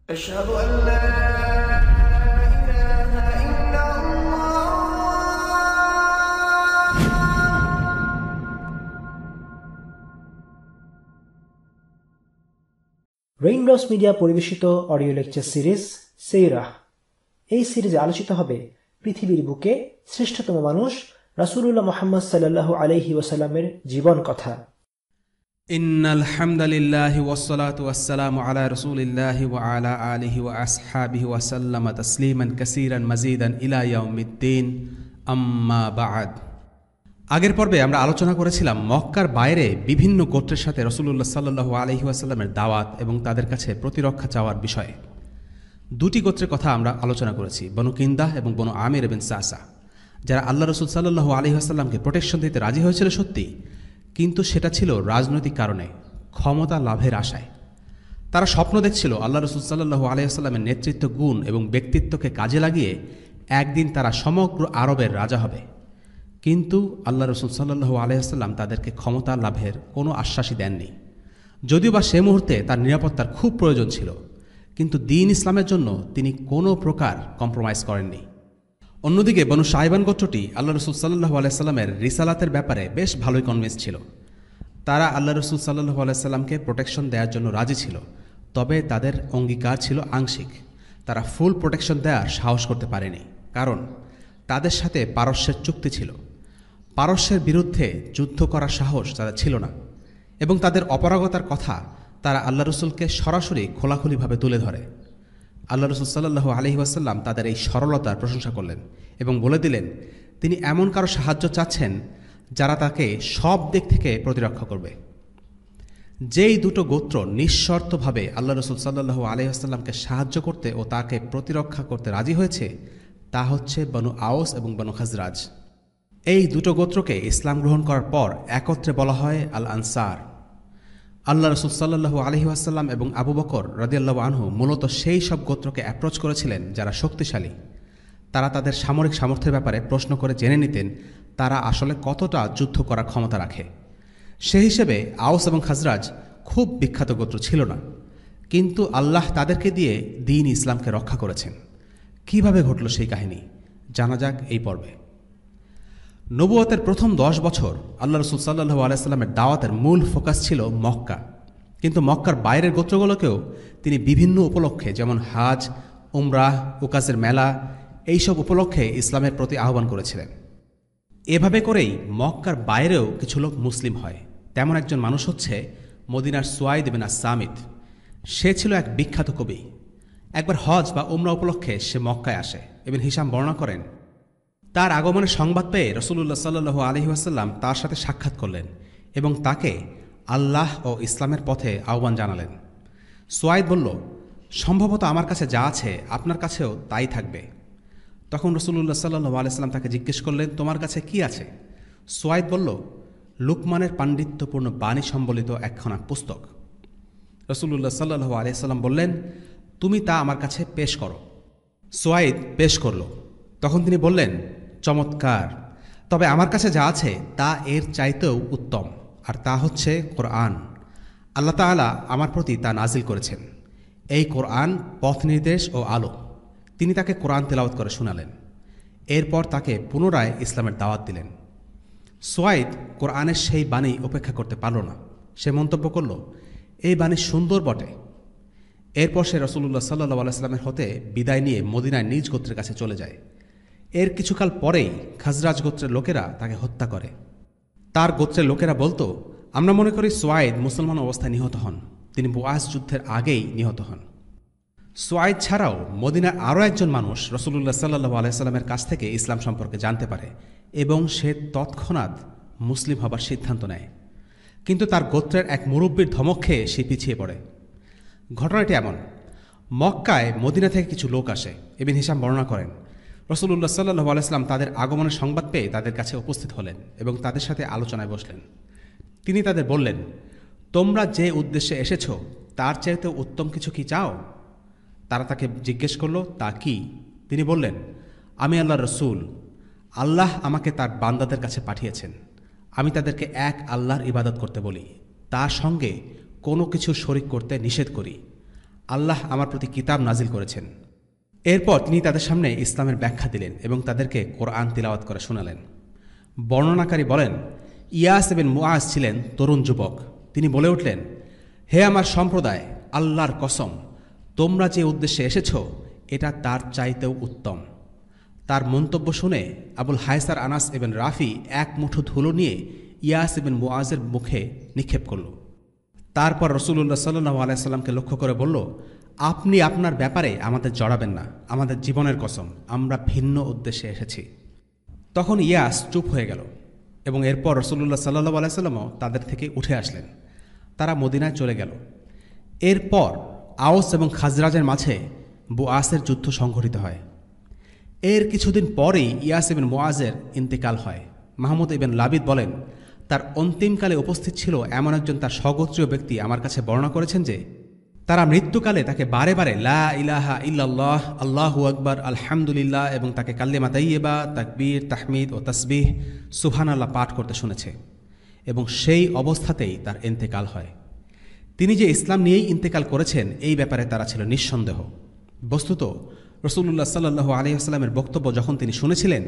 أشهد أن لا إله إلا الله। Raindrops media পরিবেশিত audio lecture series সিরাহ। এই সিরিজে আলোচিত হবে পৃথিবীর বুকে শ্রেষ্ঠতম মানুষ রাসূলুল্লাহ মুহাম্মদ সাল্লাল্লাহু আলাইহি ওয়াসাল্লামের জীবন কথা। ইন্নাল হামদালিল্লাহি ওয়াসসালাতু ওয়াসসালামু আলা রাসূলিল্লাহি ওয়া আলা আলিহি ওয়া আসহাবিহি ওয়া সাল্লামা তাসলিমান কাসীরান মাজিদান ইলা ইয়াউমিদ্দিন, আম্মা বা'দ। আগের পর্বে আমরা আলোচনা করেছিলাম মক্কার বাইরে বিভিন্ন গোত্রের সাথে রাসূলুল্লাহ সাল্লাল্লাহু আলাইহি ওয়াসাল্লামের দাওয়াত এবং তাদের কাছে প্রতিরক্ষা চাওয়ার বিষয়ে। দুটি গোত্রের কথা আমরা আলোচনা করেছি, বনু কিন্দাহ এবং বনু আমির বিন সাসা, যারা আল্লাহ রাসূল সাল্লাল্লাহু আলাইহি ওয়াসাল্লামকে প্রোটেকশন দিতে রাজি হয়েছিল সত্যি, কিন্তু সেটা ছিল রাজনৈতিক কারণে, ক্ষমতা লাভের আশায়। তারা স্বপ্ন দেখছিল আল্লাহ রাসূল সাল্লাল্লাহু আলাইহি ওয়াসাল্লামের নেতৃত্ব গুণ এবং ব্যক্তিত্বকে কাজে লাগিয়ে একদিন তারা সমগ্র আরবের রাজা হবে। কিন্তু আল্লাহ রাসূল সাল্লাল্লাহু আলাইহি ওয়াসাল্লাম তাদেরকে ক্ষমতা লাভের কোনো আশ্বাসই দেননি, যদিও বা সে মুহূর্তে তার নিরাপত্তার খুব প্রয়োজন ছিল, কিন্তু দ্বীন ইসলামের জন্য তিনি কোনো প্রকার কম্প্রোমাইজ করেননি। অন্যদিকে বনু শাইবান গোত্রটি আল্লাহ রসুল সাল্লাল্লাহু আলাইহি ওয়াসাল্লামের রিসালাতের ব্যাপারে বেশ ভালোই কনভিন্স ছিল। তারা আল্লাহ রসুল সাল্লাল্লাহু আলাইহি ওয়াসাল্লামকে প্রোটেকশন দেওয়ার জন্য রাজি ছিল, তবে তাদের অঙ্গীকার ছিল আংশিক। তারা ফুল প্রোটেকশন দেওয়ার সাহস করতে পারেনি, কারণ তাদের সাথে পারস্যের চুক্তি ছিল। পারস্যের বিরুদ্ধে যুদ্ধ করার সাহস তাদের ছিল না, এবং তাদের অপারগতার কথা তারা আল্লাহ রসুলকে সরাসরি খোলাখুলিভাবে তুলে ধরে। আল্লাহ রসুল সাল্লাল্লাহু আলাইহি ওয়াসাল্লাম তাদের এই সরলতার প্রশংসা করলেন এবং বলে দিলেন তিনি এমন কারো সাহায্য চাচ্ছেন যারা তাকে সব দিক থেকে প্রতিরক্ষা করবে। যেই দুটো গোত্র নিঃশর্তভাবে আল্লাহ রসুল সাল্লাল্লাহু আলাইহি ওয়াসাল্লামকে সাহায্য করতে ও তাকে প্রতিরক্ষা করতে রাজি হয়েছে তা হচ্ছে বনু আওস এবং বনু খাজরাজ। এই দুটো গোত্রকে ইসলাম গ্রহণ করার পর একত্রে বলা হয় আল আনসার। আল্লাহ রসুল সাল্লাল্লাহু আলাইহি ওয়াসাল্লাম এবং আবু বকর রাদিয়াল্লাহু আনহু মূলত সেই সব গোত্রকে অ্যাপ্রোচ করেছিলেন যারা শক্তিশালী। তারা তাদের সামরিক সামর্থ্যের ব্যাপারে প্রশ্ন করে জেনে নিতেন তারা আসলে কতটা যুদ্ধ করার ক্ষমতা রাখে। সে হিসেবে আওস এবং খাজরাজ খুব বিখ্যাত গোত্র ছিল না, কিন্তু আল্লাহ তাদেরকে দিয়ে দ্বীন ইসলামকে রক্ষা করেছেন। কিভাবে ঘটল সেই কাহিনী জানা যাক এই পর্বে। নবুয়তের প্রথম 10 বছর আল্লাহ রসুল সাল্লাল্লাহু আলাইহি ওয়াসাল্লামের দাওয়াতের মূল ফোকাস ছিল মক্কা, কিন্তু মক্কার বাইরের গোত্রগুলোকেও তিনি বিভিন্ন উপলক্ষে, যেমন হাজ, উমরাহ, উকাসের মেলা, এইসব উপলক্ষে ইসলামের প্রতি আহ্বান করেছিলেন। এভাবে করেই মক্কার বাইরেও কিছু লোক মুসলিম হয়। তেমন একজন মানুষ হচ্ছে মদিনার সুয়াইদ বিন আস-সামিত। সে ছিল এক বিখ্যাত কবি। একবার হজ বা উমরা উপলক্ষে সে মক্কায় আসে। ইবনে হিশাম বর্ণনা করেন, তার আগমনের সংবাদ পেয়ে রাসূলুল্লাহ সাল্লাল্লাহু আলাইহি ওয়াসাল্লাম তার সাথে সাক্ষাৎ করলেন এবং তাকে আল্লাহ ও ইসলামের পথে আহ্বান জানালেন। সুয়াইদ বলল, সম্ভবত আমার কাছে যা আছে আপনার কাছেও তাই থাকবে। তখন রাসূলুল্লাহ সাল্লাল্লাহু আলাইহি ওয়াসাল্লাম তাকে জিজ্ঞেস করলেন, তোমার কাছে কি আছে? সুয়াইদ বলল, লুকমানের পাণ্ডিত্যপূর্ণ বাণী সম্বলিত একখানা পুস্তক। রাসূলুল্লাহ সাল্লাল্লাহু আলাইহি ওয়াসাল্লাম বললেন, তুমি তা আমার কাছে পেশ করো। সুয়াইদ পেশ করল। তখন তিনি বললেন, চমৎকার, তবে আমার কাছে যা আছে তা এর চাইতেও উত্তম, আর তা হচ্ছে কোরআন। আল্লাহ তাআলা আমার প্রতি তা নাজিল করেছেন। এই কোরআন পথ নির্দেশ ও আলো। তিনি তাকে কোরআন তেলাওয়াত করে শোনালেন। এরপর তাকে পুনরায় ইসলামের দাওয়াত দিলেন। সুয়াইদ কোরআনের সেই বাণী উপেক্ষা করতে পারল না। সে মন্তব্য করল, এই বাণী সুন্দর বটে। এরপর সে রাসূলুল্লাহ সাল্লাল্লাহু আলাইহি ওয়াসাল্লামের হতে বিদায় নিয়ে মদিনায় নিজ গোত্রের কাছে চলে যায়। এর কিছুকাল পরেই খাজরাজ গোত্রের লোকেরা তাকে হত্যা করে। তার গোত্রের লোকেরা বলতো, আমরা মনে করি সুয়াইদ মুসলমান অবস্থায় নিহত হন। তিনি বুআস যুদ্ধের আগেই নিহত হন। সুয়াইদ ছাড়াও মদিনার আরও একজন মানুষ রাসূলুল্লাহ সাল্লাল্লাহু আলাইহি ওয়াসাল্লামের কাছ থেকে ইসলাম সম্পর্কে জানতে পারে এবং সে তৎক্ষণাৎ মুসলিম হবার সিদ্ধান্ত নেয়, কিন্তু তার গোত্রের এক মুরব্বীর ধমক খেয়ে সে পিছিয়ে পড়ে। ঘটনাটি এমন, মক্কায় মদিনা থেকে কিছু লোক আসে। ইবনে হিশাম বর্ণনা করেন, রাসূলুল্লাহ সাল্লাল্লাহু আলাইহি ওয়াসাল্লাম তাদের আগমনের সংবাদ পেয়ে তাদের কাছে উপস্থিত হলেন এবং তাদের সাথে আলোচনায় বসলেন। তিনি তাদের বললেন, তোমরা যে উদ্দেশ্যে এসেছ তার চাইতে উত্তম কিছু কি চাও? তারা তাকে জিজ্ঞেস করল, তা কি? তিনি বললেন, আমি আল্লাহর রসূল। আল্লাহ আমাকে তার বান্দাদের কাছে পাঠিয়েছেন। আমি তাদেরকে এক আল্লাহর ইবাদত করতে বলি, তার সঙ্গে কোনো কিছু শরিক করতে নিষেধ করি। আল্লাহ আমার প্রতি কিতাব নাজিল করেছেন। এরপর তিনি তাদের সামনে ইসলামের ব্যাখ্যা দিলেন এবং তাদেরকে কোরআন তিলাওয়াত করে শোনালেন। বর্ণনাকারী বলেন, ইয়াস ইবনে মুআজ ছিলেন তরুণ যুবক। তিনি বলে উঠলেন, হে আমার সম্প্রদায়, আল্লাহর কসম, তোমরা যে উদ্দেশ্যে এসেছ এটা তার চাইতেও উত্তম। তার মন্তব্য শুনে আবুল হায়সার আনাস ইবনে রাফি এক মুঠো ধুলো নিয়ে ইয়াস ইবনে মুআজের মুখে নিক্ষেপ করল। তারপর রাসূলুল্লাহ সাল্লাল্লাহু আলাইহি সাল্লামকে লক্ষ্য করে বলল, আপনি আপনার ব্যাপারে আমাদের জড়াবেন না, আমাদের জীবনের কসম, আমরা ভিন্ন উদ্দেশ্যে এসেছি। তখন ইয়াস চুপ হয়ে গেল এবং এরপর রাসূলুল্লাহ সাল্লাল্লাহু আলাইহি সাল্লামও তাদের থেকে উঠে আসলেন। তারা মদিনায় চলে গেল। এরপর আওস এবং খাজরাজের মাঝে বুআসের যুদ্ধ সংঘটিত হয়। এর কিছুদিন পরেই ইয়াস ইবনে মুআজের ইন্তেকাল হয়। মাহমুদ ইবনে লাবিদ বলেন, তার অন্তিমকালে উপস্থিত ছিল এমন একজন তার স্বগোত্রীয় ব্যক্তি আমার কাছে বর্ণনা করেছেন যে তারা মৃত্যুকালে তাকে বারে বারে লা ইলাহা ইল্লাল্লাহ, আল্লাহু আকবার, আলহামদুলিল্লাহ এবং তাকে কালিমা তাইয়্যিবা, তাকবীর, তাহমিদ ও তাসবিহ, সুবহানাল্লাহ পাঠ করতে শুনেছে এবং সেই অবস্থাতেই তার ইন্তেকাল হয়। তিনি যে ইসলাম নিয়েই ইন্তেকাল করেছেন এই ব্যাপারে তারা ছিল নিঃসন্দেহ। বস্তুত রাসূলুল্লাহ সাল্লাল্লাহু আলাইহি ওয়াসাল্লামের বক্তব্য যখন তিনি শুনেছিলেন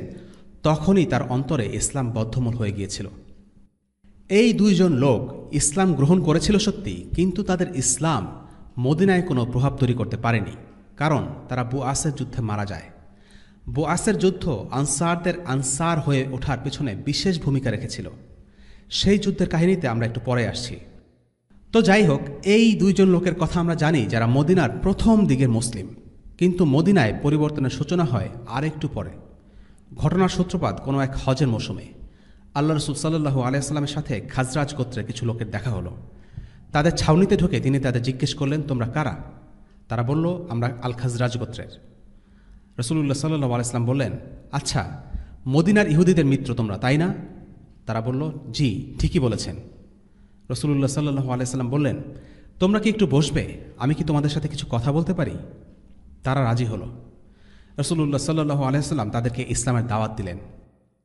তখনই তার অন্তরে ইসলাম বদ্ধমূল হয়ে গিয়েছিল। এই দুইজন লোক ইসলাম গ্রহণ করেছিল সত্যি, কিন্তু তাদের ইসলাম মদিনায় কোনো প্রভাব তৈরি করতে পারেনি, কারণ তারা বুআসের যুদ্ধে মারা যায়। বুআসের যুদ্ধ আনসারদের আনসার হয়ে ওঠার পেছনে বিশেষ ভূমিকা রেখেছিল। সেই যুদ্ধের কাহিনীতে আমরা একটু পরে আসছি। তো যাই হোক, এই দুইজন লোকের কথা আমরা জানি যারা মদিনার প্রথম দিকের মুসলিম, কিন্তু মদিনায় পরিবর্তনের সূচনা হয় আরেকটু পরে। ঘটনার সূত্রপাত কোনো এক হজের মৌসুমে আল্লাহ রাসূল সাল্লাল্লাহু আলাইহি ওয়াসাল্লামের সাথে খাজরাজ গোত্রের কিছু লোকের দেখা হলো। তাদের ছাউনিতে ঢুকে তিনি তাদের জিজ্ঞেস করলেন, তোমরা কারা? তারা বলল, আমরা আল খাজরাজ গোত্রের। রাসূলুল্লাহ সাল্লাল্লাহু আলাইহি ওয়াসাল্লাম বললেন, আচ্ছা, মদিনার ইহুদিদের মিত্র তোমরা, তাই না? তারা বলল, জি, ঠিকই বলেছেন। রাসূলুল্লাহ সাল্লাল্লাহু আলাইহি ওয়াসাল্লাম বললেন, তোমরা কি একটু বসবে? আমি কি তোমাদের সাথে কিছু কথা বলতে পারি? তারা রাজি হলো। রাসূলুল্লাহ সাল্লাল্লাহু আলাইহি ওয়াসাল্লাম তাদেরকে ইসলামের দাওয়াত দিলেন।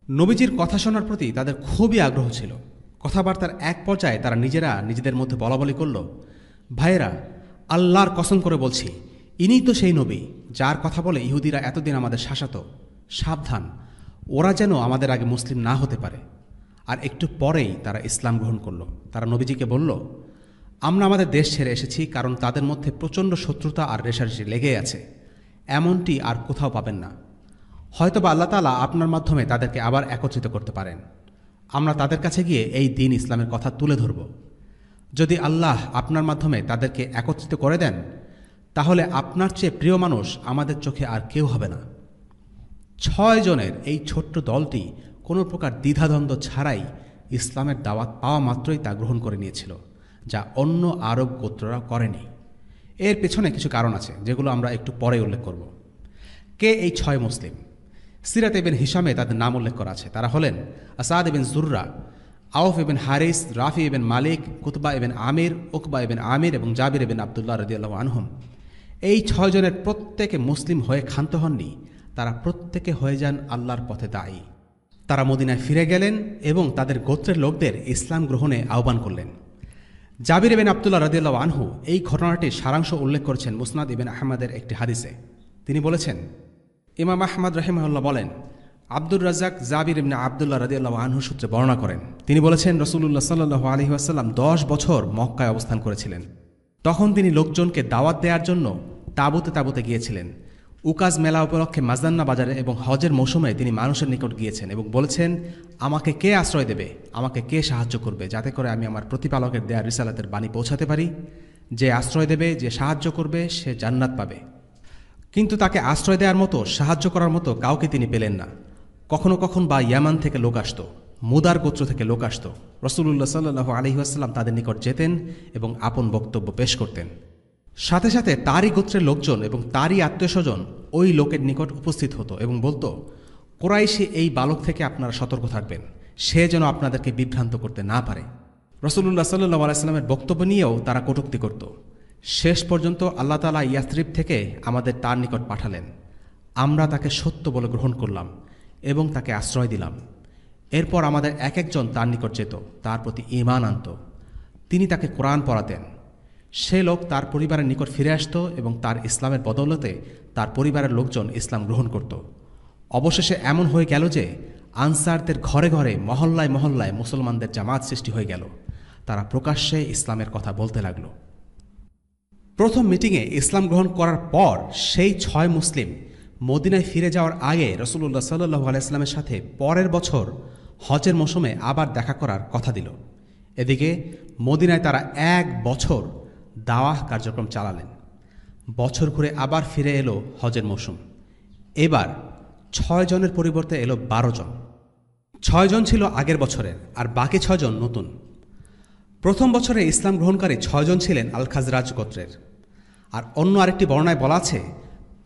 নবীজির কথা শোনার প্রতি তাদের খুবই আগ্রহ ছিল। কথাবার্তার এক পর্যায়ে তারা নিজেদের মধ্যে বলাবলি করল, ভাইয়েরা, আল্লাহর কসম করে বলছি, ইনিই তো সেই নবী যার কথা বলে ইহুদিরা এতদিন আমাদের শাসাত। সাবধান, ওরা যেন আমাদের আগে মুসলিম না হতে পারে। আর একটু পরেই তারা ইসলাম গ্রহণ করল। তারা নবীজিকে বলল, আমরা আমাদের দেশ ছেড়ে এসেছি কারণ তাদের মধ্যে প্রচণ্ড শত্রুতা আর রেষারেষি লেগেই আছে। এমনটি আর কোথাও পাবেন না। হয়তোবা আল্লাহ তাআলা আপনার মাধ্যমে তাদেরকে আবার একত্রিত করতে পারেন। আমরা তাদের কাছে গিয়ে এই দিন ইসলামের কথা তুলে ধরব। যদি আল্লাহ আপনার মাধ্যমে তাদেরকে একত্রিত করে দেন, তাহলে আপনার চেয়ে প্রিয় মানুষ আমাদের চোখে আর কেউ হবে না। 6 জনের এই ছোট্ট দলটি কোনো প্রকার দ্বিধাদ্বন্দ্ব ছাড়াই ইসলামের দাওয়াত পাওয়া মাত্রই তা গ্রহণ করে নিয়েছিল, যা অন্য আরব গোত্ররা করেনি। এর পেছনে কিছু কারণ আছে যেগুলো আমরা একটু পরে উল্লেখ করব। কে এই 6 মুসলিম? সিরাত ইবনে হিশামে তাদের নাম উল্লেখ করা আছে। তারা হলেন আসাদ ইবনে জুররা, আউফ ইবনে হারিস, রাফি ইবনে মালিক, কুতবা ইবনে আমির, উকবা ইবনে আমির এবং জাবির ইবনে আব্দুল্লাহ রাদিয়াল্লাহু আনহুম। এই 6 জনের প্রত্যেকে মুসলিম হয়ে ক্ষান্ত হননি। তারা প্রত্যেকে হয়ে যান আল্লাহর পথে দায়ী। তারা মদিনায় ফিরে গেলেন এবং তাদের গোত্রের লোকদের ইসলাম গ্রহণে আহ্বান করলেন। জাবির ইবনে আব্দুল্লাহ রাদিয়াল্লাহু আনহু এই ঘটনাটির সারাংশ উল্লেখ করেছেন মুসনাদ ইবনে আহমদের একটি হাদিসে। তিনি বলেছেন, ইমাম আহমদ রাহিমাহুল্লাহ বলেন, আব্দুর রাজ্জাক জাবির ইবনে আব্দুল্লাহ রাদিয়াল্লাহু আনহু সূত্রে বর্ণনা করেন, তিনি বলেছেন, রাসূলুল্লাহ সাল্লাল্লাহু আলাইহি ওয়াসাল্লাম 10 বছর মক্কায় অবস্থান করেছিলেন। তখন তিনি লোকজনকে দাওয়াত দেওয়ার জন্য তাঁবুতে তাঁবুতে গিয়েছিলেন। উকাজ মেলা উপলক্ষে মাজদান্না বাজারে এবং হজের মৌসুমে তিনি মানুষের নিকট গিয়েছেন এবং বলেছেন, আমাকে কে আশ্রয় দেবে, আমাকে কে সাহায্য করবে, যাতে করে আমি আমার প্রতিপালকের দেয়া রিসালাতের বাণী পৌঁছাতে পারি। যে আশ্রয় দেবে, যে সাহায্য করবে, সে জান্নাত পাবে। কিন্তু তাকে আশ্রয় দেওয়ার মতো, সাহায্য করার মতো কাউকে তিনি পেলেন না। কখনো কখনো বা ইয়ামান থেকে লোক আসত, মুদার গোত্র থেকে লোক আসত। রাসূলুল্লাহ সাল্লাল্লাহু আলাইহি ওয়াসাল্লাম তাদের নিকট যেতেন এবং আপন বক্তব্য পেশ করতেন। সাথে সাথে তারই গোত্রের লোকজন এবং তারই আত্মীয়স্বজন ওই লোকের নিকট উপস্থিত হতো এবং বলতো, কুরাইশি এই বালক থেকে আপনারা সতর্ক থাকবেন, সে যেন আপনাদেরকে বিভ্রান্ত করতে না পারে। রাসূলুল্লাহ সাল্লাল্লাহু আলাইহি ওয়াসাল্লামের বক্তব্য নিয়েও তারা কটূক্তি করত। শেষ পর্যন্ত আল্লাহ তাআলা ইয়াসরিব থেকে আমাদের তার নিকট পাঠালেন। আমরা তাকে সত্য বলে গ্রহণ করলাম এবং তাকে আশ্রয় দিলাম। এরপর আমাদের এক একজন তার নিকট যেত, তার প্রতি ঈমান আনত। তিনি তাকে কোরআন পড়াতেন। সে লোক তার পরিবারের নিকট ফিরে আসত এবং তার ইসলামের বদৌলতে তার পরিবারের লোকজন ইসলাম গ্রহণ করত। অবশেষে এমন হয়ে গেল যে আনসারদের ঘরে ঘরে মহল্লায় মহল্লায় মুসলমানদের জামাত সৃষ্টি হয়ে গেল। তারা প্রকাশ্যে ইসলামের কথা বলতে লাগল। প্রথম মিটিংয়ে ইসলাম গ্রহণ করার পর সেই 6 মুসলিম মদিনায় ফিরে যাওয়ার আগে রাসূলুল্লাহ সাল্লাল্লাহু আলাইহি ওয়াসাল্লামের সাথে পরের বছর হজের মৌসুমে আবার দেখা করার কথা দিল। এদিকে মদিনায় তারা 1 বছর দাওয়াহ কার্যক্রম চালালেন। বছর ঘুরে আবার ফিরে এলো হজের মৌসুম। এবার 6 জনের পরিবর্তে এলো 12 জন। 6 জন ছিল আগের বছরের, আর বাকি 6 জন নতুন। প্রথম বছরে ইসলাম গ্রহণকারী 6 জন ছিলেন আল খাজরাজ গোত্রের, আর অন্য আরেকটি বর্ণনায় বলা আছে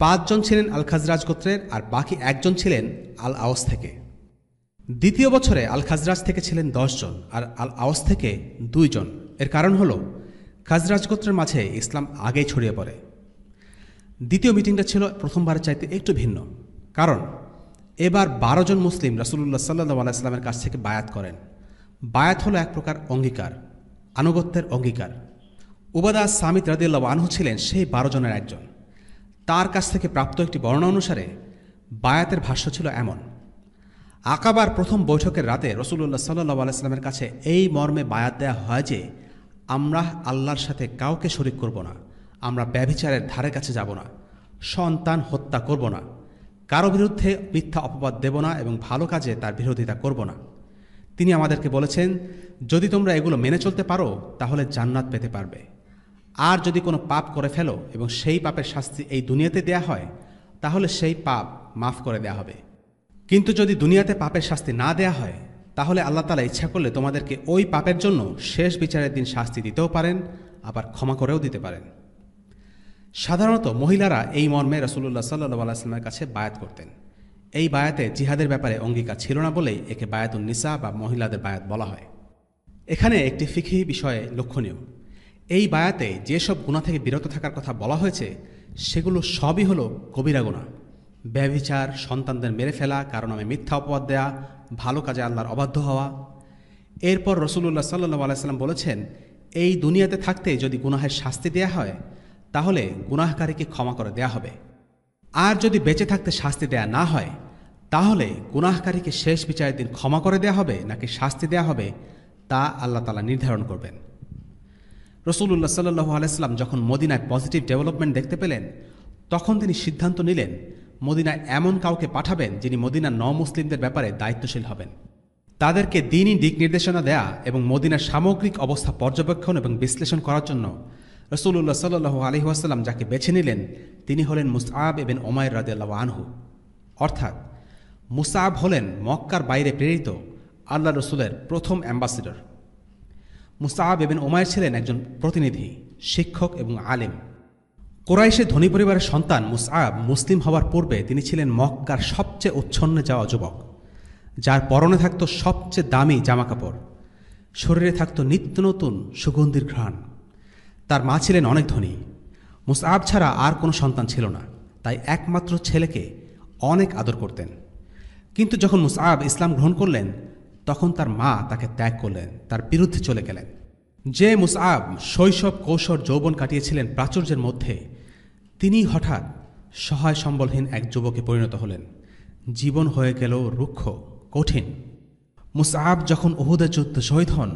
5 জন ছিলেন আল খাজরাজ গোত্রের আর বাকি 1 জন ছিলেন আল আওস থেকে। দ্বিতীয় বছরে আল খাজরাজ থেকে ছিলেন 10 জন আর আল আওস থেকে 2 জন। এর কারণ হল খাজরাজ গোত্রের মাঝে ইসলাম আগেই ছড়িয়ে পড়ে। দ্বিতীয় মিটিংটা ছিল প্রথমবারের চাইতে একটু ভিন্ন, কারণ এবার 12 জন মুসলিম রাসূলুল্লাহ সাল্লাল্লাহু আলাইহি ওয়াসাল্লামের কাছ থেকে বায়াত করেন। বায়াত হলো এক প্রকার অঙ্গীকার, আনুগত্যের অঙ্গীকার। উবাদা সামিত রাদিয়াল্লাহু আনহু ছিলেন সেই 12 জনের একজন। তার কাছ থেকে প্রাপ্ত একটি বর্ণনা অনুসারে বায়াতের ভাষ্য ছিল এমন: আকাবার প্রথম বৈঠকের রাতে রাসূলুল্লাহ সাল্লাল্লাহু আলাইহি ওয়াসাল্লামের কাছে এই মর্মে বায়াত দেয়া হয় যে আমরা আল্লাহর সাথে কাউকে শরীক করব না, আমরা ব্যভিচারের ধারে কাছে যাব না, সন্তান হত্যা করব না, কারো বিরুদ্ধে মিথ্যা অপবাদ দেব না এবং ভালো কাজে তার বিরোধিতা করব না। তিনি আমাদেরকে বলেছেন, যদি তোমরা এগুলো মেনে চলতে পারো তাহলে জান্নাত পেতে পারবে, আর যদি কোনো পাপ করে ফেলো এবং সেই পাপের শাস্তি এই দুনিয়াতে দেয়া হয় তাহলে সেই পাপ মাফ করে দেয়া হবে। কিন্তু যদি দুনিয়াতে পাপের শাস্তি না দেয়া হয় তাহলে আল্লাহ তাআলা ইচ্ছা করলে তোমাদেরকে ওই পাপের জন্য শেষ বিচারের দিন শাস্তি দিতেও পারেন, আবার ক্ষমা করেও দিতে পারেন। সাধারণত মহিলারা এই মর্মে রাসূলুল্লাহ সাল্লাল্লাহু আলাইহি ওয়াসাল্লামের কাছে বায়াত করতেন। এই বায়াতে জিহাদের ব্যাপারে অঙ্গীকার ছিল না বলেই একে বায়াতুন নিসা বা মহিলাদের বায়াত বলা হয়। এখানে একটি ফিকহি বিষয়ে লক্ষণীয়, এই বায়াতে যেসব গুনাহ থেকে বিরত থাকার কথা বলা হয়েছে সেগুলো সবই হলো কবিরা গুনাহ। ব্যভিচার, সন্তানদের মেরে ফেলা, কারো নামে মিথ্যা অপবাদ দেয়া, ভালো কাজে আল্লাহর অবাধ্য হওয়া। এরপর রাসূলুল্লাহ সাল্লাল্লাহু আলাইহি ওয়াসাল্লাম বলেছেন, এই দুনিয়াতে থাকতে যদি গুনাহের শাস্তি দেয়া হয় তাহলে গুনাহকারীকে ক্ষমা করে দেয়া হবে, আর যদি বেঁচে থাকতে শাস্তি দেয়া না হয় তাহলে গুনাহকারীকে শেষ বিচারের দিন ক্ষমা করে দেয়া হবে নাকি শাস্তি দেয়া হবে তা আল্লাহ তাআলা নির্ধারণ করবেন। রাসূলুল্লাহ সাল্লাল্লাহু আলাইহি ওয়াসাল্লাম যখন মদিনায় পজিটিভ ডেভেলপমেন্ট দেখতে পেলেন তখন তিনি সিদ্ধান্ত নিলেন মদিনায় এমন কাউকে পাঠাবেন যিনি মদিনার মুসলিমদের ব্যাপারে দায়িত্বশীল হবেন, তাদেরকে দ্বীনি দিক নির্দেশনা দেয়া এবং মদিনার সামগ্রিক অবস্থা পর্যবেক্ষণ এবং বিশ্লেষণ করার জন্য রাসূলুল্লাহ সাল্লাল্লাহু আলাইহি ওয়াসাল্লাম যাকে বেছে নিলেন তিনি হলেন মুসআব ইবনে উমাইর রাদিয়াল্লাহু আনহু। অর্থাৎ মুসআব হলেন মক্কার বাইরে প্রেরিত আল্লাহ রসুলের প্রথম অ্যাম্বাসেডর। মুসআব ইবনে উমাইর ছিলেন একজন প্রতিনিধি, শিক্ষক এবং আলেম। কুরাইশের ধনী পরিবারের সন্তান মুসআব মুসলিম হওয়ার পূর্বে তিনি ছিলেন মক্কার সবচেয়ে উচ্ছন্নে যাওয়া যুবক, যার পরনে থাকত সবচেয়ে দামি জামাকাপড়, শরীরে থাকত নিত্য নতুন সুগন্ধির ঘ্রাণ। তার মা ছিলেন অনেক ধনী। মুসআব ছাড়া আর কোনো সন্তান ছিল না, তাই একমাত্র ছেলেকে অনেক আদর করতেন। কিন্তু যখন মুসআব ইসলাম গ্রহণ করলেন তখন তার মা তাকে ত্যাগ করলেন, তার বিরুদ্ধে চলে গেলেন। যে মুসআব শৈশব কৈশোর যৌবন কাটিয়েছিলেন প্রাচুর্যের মধ্যে, তিনি হঠাৎ সহায় সম্বলহীন এক যুবকে পরিণত হলেন। জীবন হয়ে গেল রুক্ষ, কঠিন। মুসআব যখন উহুদের যুদ্ধে শহীদ হন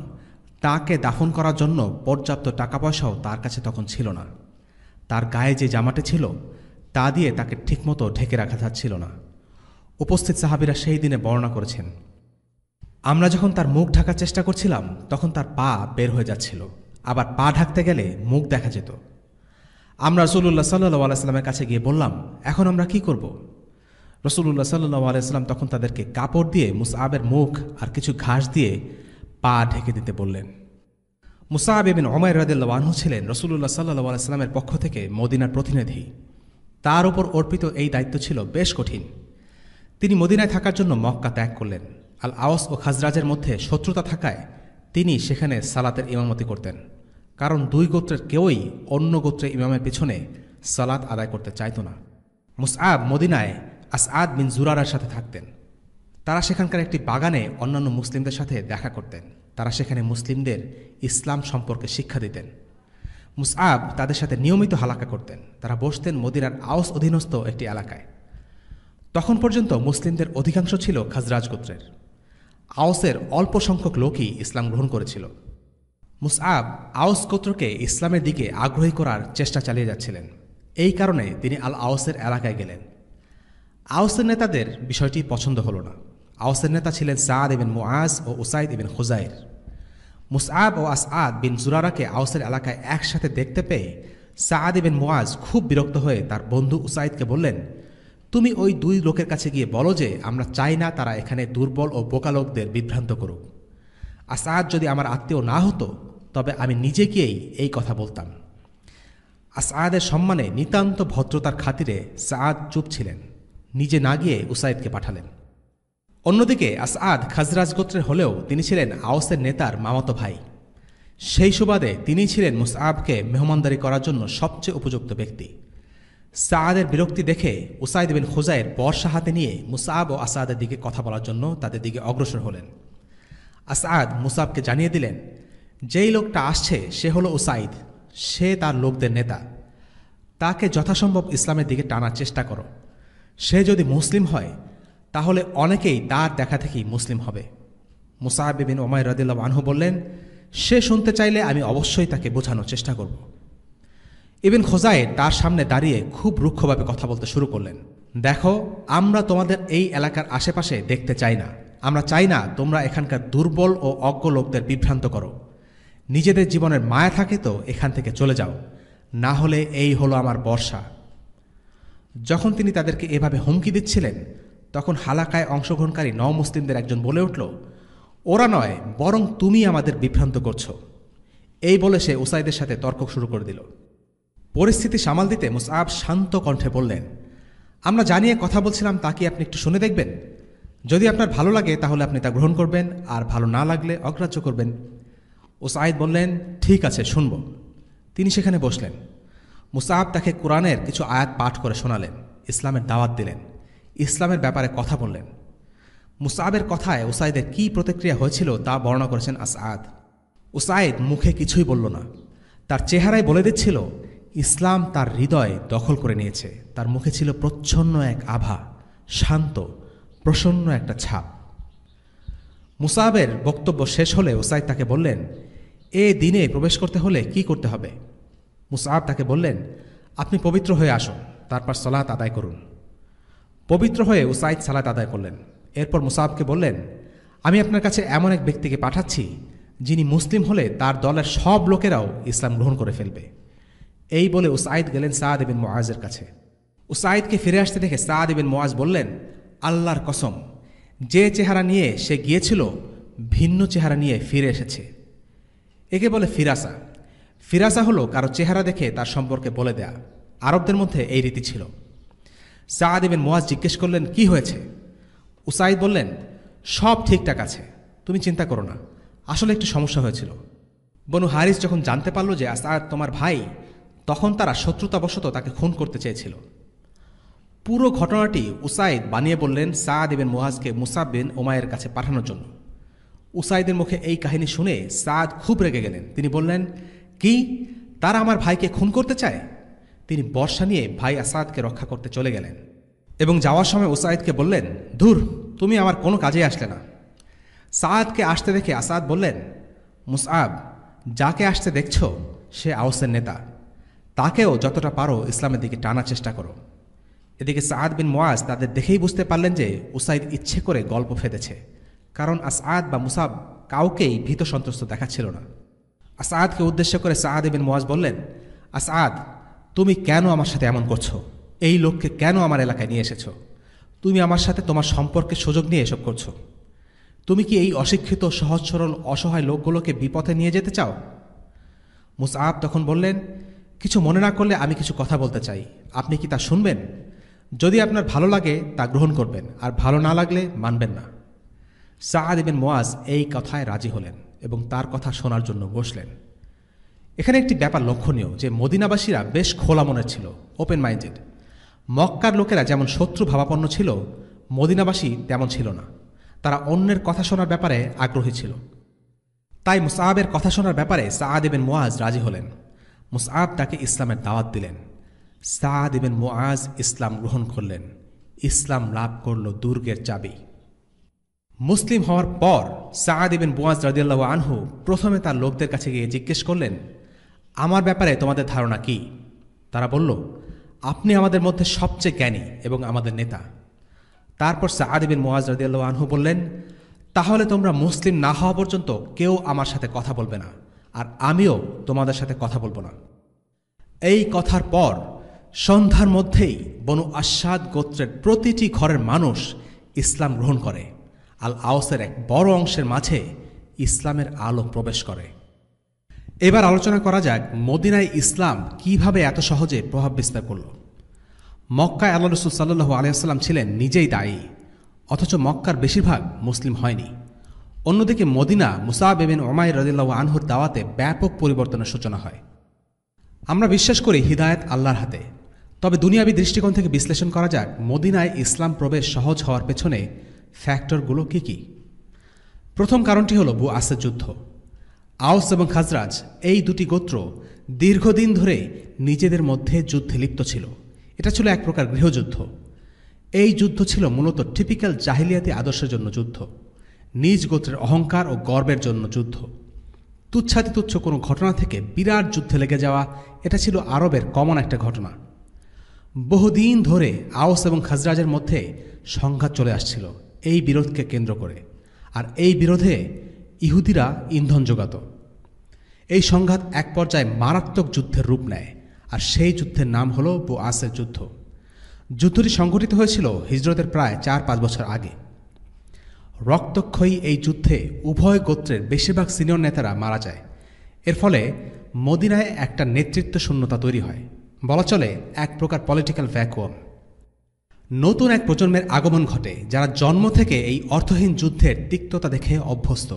তাকে দাফন করার জন্য পর্যাপ্ত টাকা পয়সাও তার কাছে তখন ছিল না। তার গায়ে যে জামাটি ছিল তা দিয়ে তাকে ঠিকমতো ঢেকে রাখা যাচ্ছিল না। উপস্থিত সাহাবীরা সেই দিনে বর্ণনা করেছেন, আমরা যখন তার মুখ ঢাকার চেষ্টা করছিলাম তখন তার পা বের হয়ে যাচ্ছিল, আবার পা ঢাকতে গেলে মুখ দেখা যেত। আমরা রাসূলুল্লাহ সাল্লাল্লাহু আলাইহি ওয়াসাল্লামের কাছে গিয়ে বললাম, এখন আমরা কি করব? রাসূলুল্লাহ সাল্লাল্লাহু আলাইহি ওয়াসাল্লাম তখন তাদেরকে কাপড় দিয়ে মুসআবের মুখ আর কিছু ঘাস দিয়ে পা ঢেকে দিতে বললেন। মুসআব ইবনে উমাইর রাদিয়াল্লাহু আনহু ছিলেন রাসূলুল্লাহ সাল্লাল্লাহু আলাইহি ওয়াসাল্লামের পক্ষ থেকে মদিনার প্রতিনিধি। তার উপর অর্পিত এই দায়িত্ব ছিল বেশ কঠিন। তিনি মদিনায় থাকার জন্য মক্কা ত্যাগ করলেন। আল আওস ও খাজরাজের মধ্যে শত্রুতা থাকায় তিনি সেখানে সালাতের ইমামতি করতেন, কারণ দুই গোত্রের কেউই অন্য গোত্রের ইমামের পিছনে সালাত আদায় করতে চাইত না। মুসআব মদিনায় আসআদ বিন জুরারার সাথে থাকতেন। তারা সেখানকার একটি বাগানে অন্যান্য মুসলিমদের সাথে দেখা করতেন। তারা সেখানে মুসলিমদের ইসলাম সম্পর্কে শিক্ষা দিতেন। মুসআব তাদের সাথে নিয়মিত হালাকা করতেন। তারা বসতেন মদিনার আওস অধীনস্থ একটি এলাকায়। তখন পর্যন্ত মুসলিমদের অধিকাংশ ছিল খাজরাজ গোত্রের। আওসের অল্প সংখ্যক লোকই ইসলাম গ্রহণ করেছিল। মুসআব আওস গোত্রকে ইসলামের দিকে আগ্রহী করার চেষ্টা চালিয়ে যাচ্ছিলেন। এই কারণে তিনি আল আওসের এলাকায় গেলেন। আওসের নেতাদের বিষয়টি পছন্দ হল না। আওসের নেতা ছিলেন সাদ ইবিন মুআজ ও উসাইদ ইবিন খুজাইর। মুসআব ও আসআদ বিন জুরারাকে আওসের এলাকায় একসাথে দেখতে পেয়ে সাদ ইবিন মুআজ খুব বিরক্ত হয়ে তার বন্ধু উসাইদকে বললেন, তুমি ওই দুই লোকের কাছে গিয়ে বলো যে আমরা চাই না তারা এখানে দুর্বল ও বোকা লোকদের বিভ্রান্ত করুক। আসআদ যদি আমার আত্মীয় না হতো তবে আমি নিজে গিয়েই এই কথা বলতাম। আসআদের সম্মানে নিতান্ত ভদ্রতার খাতিরে সাদ চুপ ছিলেন, নিজে না গিয়ে উসাইদকে পাঠালেন। অন্যদিকে আসআদ খাজরাজ গোত্রের হলেও তিনি ছিলেন আওসের নেতার মামাতো ভাই। সেই সুবাদে তিনি ছিলেন মুসআবকে মেহমানদারি করার জন্য সবচেয়ে উপযুক্ত ব্যক্তি। সাদের বিরক্তি দেখে উসাইদ বিন খুজাইর বর্শা হাতে নিয়ে মুসআব ও আসআদের দিকে কথা বলার জন্য তাদের দিকে অগ্রসর হলেন। আসআদ মুসআবকে জানিয়ে দিলেন, যেই লোকটা আসছে সে হলো উসাইদ, সে তার লোকদের নেতা। তাকে যথাসম্ভব ইসলামের দিকে টানার চেষ্টা করো। সে যদি মুসলিম হয় তাহলে অনেকেই তার দেখা থেকেই মুসলিম হবে। মুসআব বিন উমাইর রাদিয়াল্লাহু আনহু বললেন, সে শুনতে চাইলে আমি অবশ্যই তাকে বোঝানোর চেষ্টা করব। ইবিন খুজাইর তার সামনে দাঁড়িয়ে খুব রুক্ষভাবে কথা বলতে শুরু করলেন, দেখো, আমরা তোমাদের এই এলাকার আশেপাশে দেখতে চাই না। আমরা চাই না তোমরা এখানকার দুর্বল ও অজ্ঞ লোকদের বিভ্রান্ত করো। নিজেদের জীবনের মায়া থাকে তো এখান থেকে চলে যাও, না হলে এই হলো আমার বর্ষা। যখন তিনি তাদেরকে এভাবে হুমকি দিচ্ছিলেন তখন হালাকায় অংশগ্রহণকারী মুসলিমদের একজন বলে উঠল, ওরা নয়, বরং তুমি আমাদের বিভ্রান্ত করছো। এই বলে সে উসাইদের সাথে তর্ক শুরু করে দিল। পরিস্থিতি সামাল দিতে মুসআব শান্ত কণ্ঠে বললেন, আমরা জানিয়ে কথা বলছিলাম তা কি আপনি একটু শুনে দেখবেন? যদি আপনার ভালো লাগে তাহলে আপনি তা গ্রহণ করবেন, আর ভালো না লাগলে অগ্রাহ্য করবেন। উসাইদ বললেন, ঠিক আছে, শুনব। তিনি সেখানে বসলেন। মুসআব তাকে কোরআনের কিছু আয়াত পাঠ করে শোনালেন, ইসলামের দাওয়াত দিলেন, ইসলামের ব্যাপারে কথা বললেন। মুসআবের কথায় উসাইদের কী প্রতিক্রিয়া হয়েছিল তা বর্ণনা করেছেন আসআদ। উসাইদ মুখে কিছুই বলল না, তার চেহারায় বলে দিচ্ছিল ইসলাম তার হৃদয় দখল করে নিয়েছে। তার মুখে ছিল প্রচ্ছন্ন এক আভা, শান্ত প্রসন্ন একটা ছাপ। মুসআবের বক্তব্য শেষ হলে উসাইদ তাকে বললেন, এ দিনে প্রবেশ করতে হলে কি করতে হবে? মুসআব তাকে বললেন, আপনি পবিত্র হয়ে আসুন, তারপর সালাত আদায় করুন। পবিত্র হয়ে উসাইদ সালাত আদায় করলেন। এরপর মুসআবকে বললেন, আমি আপনার কাছে এমন এক ব্যক্তিকে পাঠাচ্ছি যিনি মুসলিম হলে তার দলের সব লোকেরাও ইসলাম গ্রহণ করে ফেলবে। এই বলে উসাইদ গেলেন সাদ ইবিন মুআজের কাছে। উসাইদকে ফিরে আসতে দেখে সাদ ইবিন মুআজ বললেন, আল্লাহর কসম, যে চেহারা নিয়ে সে গিয়েছিল ভিন্ন চেহারা নিয়ে ফিরে এসেছে। একে বলে ফিরাসা। ফিরাসা হলো কারো চেহারা দেখে তার সম্পর্কে বলে দেয়া। আরবদের মধ্যে এই রীতি ছিল। সাদ ইবিন মুআজ জিজ্ঞেস করলেন, কি হয়েছে? উসাইদ বললেন, সব ঠিকঠাক আছে, তুমি চিন্তা করো না, আসলে একটু সমস্যা হয়েছিল। বনু হারিস যখন জানতে পারল যে আসআদ তোমার ভাই, তখন তারা শত্রুতাবশত তাকে খুন করতে চেয়েছিল। পুরো ঘটনাটি উসাইদ বানিয়ে বললেন সাদ ইবিন মুআজকে মুসআব বিন উমাইরের কাছে পাঠানোর জন্য। উসাইদের মুখে এই কাহিনী শুনে সাদ খুব রেগে গেলেন। তিনি বললেন, কি, তারা আমার ভাইকে খুন করতে চায়? তিনি বর্শা নিয়ে ভাই আসাদকে রক্ষা করতে চলে গেলেন এবং যাওয়ার সময় উসাইদকে বললেন, ধুর, তুমি আমার কোনো কাজে আসলে না। সাদকে আসতে দেখে আসাদ বললেন, মুসআব, যাকে আসতে দেখছ সে আওসের নেতা, তাকেও যতটা পারো ইসলামের দিকে টানার চেষ্টা করো। এদিকে সাদ বিন মুআজ তাদের দেখেই বুঝতে পারলেন যে উসাইদ ইচ্ছে করে গল্প ফেঁদেছে, কারণ আসআদ বা মুসআব কাউকেই ভীত সন্ত্রস্ত দেখাচ্ছিল না। আসআদকে উদ্দেশ্য করে সাদ বিন মুআজ বললেন, আসআদ, তুমি কেন আমার সাথে এমন করছো? এই লোককে কেন আমার এলাকায় নিয়ে এসেছ? তুমি আমার সাথে তোমার সম্পর্কের সুযোগ নিয়ে এসব করছো। তুমি কি এই অশিক্ষিত সহজ সরল অসহায় লোকগুলোকে বিপথে নিয়ে যেতে চাও? মুসআব তখন বললেন, কিছু মনে না করলে আমি কিছু কথা বলতে চাই, আপনি কি তা শুনবেন? যদি আপনার ভালো লাগে তা গ্রহণ করবেন, আর ভালো না লাগলে মানবেন না। সাদ ইবিন মুআজ এই কথায় রাজি হলেন এবং তার কথা শোনার জন্য বসলেন। এখানে একটি ব্যাপার লক্ষণীয় যে মদিনাবাসীরা বেশ খোলা মনের ছিল, ওপেন মাইন্ডেড। মক্কার লোকেরা যেমন শত্রু ভাবাপন্ন ছিল, মদিনাবাসী তেমন ছিল না। তারা অন্যের কথা শোনার ব্যাপারে আগ্রহী ছিল। তাই মুসআবের কথা শোনার ব্যাপারে সাদ ইবিন মুআজ রাজি হলেন। মুসআব তাকে ইসলামের দাওয়াত দিলেন। সাদ ইবনে মুআজ ইসলাম গ্রহণ করলেন। ইসলাম লাভ করল দুর্গের চাবি। মুসলিম হওয়ার পর সাদ ইবনে মুআজ রাদিয়াল্লাহু আনহু প্রথমে তার লোকদের কাছে গিয়ে জিজ্ঞেস করলেন, আমার ব্যাপারে তোমাদের ধারণা কি? তারা বলল, আপনি আমাদের মধ্যে সবচেয়ে জ্ঞানী এবং আমাদের নেতা। তারপর সাদ ইবনে মুআজ রাদিয়াল্লাহু আনহু বললেন, তাহলে তোমরা মুসলিম না হওয়া পর্যন্ত কেউ আমার সাথে কথা বলবে না, আর আমিও তোমাদের সাথে কথা বলবো না। এই কথার পর সন্ধ্যার মধ্যেই বনু আশাদ গোত্রের প্রতিটি ঘরের মানুষ ইসলাম গ্রহণ করে। আল আওসের এক বড় অংশের মাঝে ইসলামের আলো প্রবেশ করে। এবার আলোচনা করা যাক মদিনায় ইসলাম কিভাবে এত সহজে প্রভাব বিস্তার করল। মক্কায় আল্লাহ রাসূল সাল্লাল্লাহু আলাইহি ওয়াসাল্লাম ছিলেন নিজেই দায়ী, অথচ মক্কার বেশিরভাগ মুসলিম হয়নি। অন্যদিকে মদিনা মুসআব ইবনে উমাইর রাদিয়াল্লাহু আনহুর দাওয়াতে ব্যাপক পরিবর্তনের সূচনা হয়। আমরা বিশ্বাস করি হিদায়াত আল্লাহর হাতে, তবে দুনিয়াবী দৃষ্টিকোণ থেকে বিশ্লেষণ করা যাক মদিনায় ইসলাম প্রবেশ সহজ হওয়ার পেছনে ফ্যাক্টরগুলো কি কি। প্রথম কারণটি হল বুআসের যুদ্ধ। আওস এবং খাজরাজ এই দুটি গোত্র দীর্ঘদিন ধরে নিজেদের মধ্যে যুদ্ধে লিপ্ত ছিল। এটা ছিল এক প্রকার গৃহযুদ্ধ। এই যুদ্ধ ছিল মূলত টিপিক্যাল জাহিলিয়াতি আদর্শের জন্য যুদ্ধ, নিজ গোত্রের অহংকার ও গর্বের জন্য যুদ্ধ। তুচ্ছাতিতুচ্ছ কোনো ঘটনা থেকে বিরাট যুদ্ধে লেগে যাওয়া, এটা ছিল আরবের কমন একটা ঘটনা। বহুদিন ধরে আওস এবং খাজরাজের মধ্যে সংঘাত চলে আসছিল এই বিরোধকে কেন্দ্র করে, আর এই বিরোধে ইহুদিরা ইন্ধন যোগাত। এই সংঘাত এক পর্যায়ে মারাত্মক যুদ্ধের রূপ নেয়, আর সেই যুদ্ধের নাম হল বুআসের যুদ্ধ। যুদ্ধটি সংঘটিত হয়েছিল হিজরতের প্রায় 4-5 বছর আগে। রক্তক্ষয়ী এই যুদ্ধে উভয় গোত্রের বেশিরভাগ সিনিয়র নেতারা মারা যায়। এর ফলে মদিনায় একটা নেতৃত্ব শূন্যতা তৈরি হয়, বলা চলে এক প্রকার পলিটিক্যাল ভ্যাকুয়াম। নতুন এক প্রজন্মের আগমন ঘটে, যারা জন্ম থেকে এই অর্থহীন যুদ্ধের তিক্ততা দেখে অভ্যস্ত।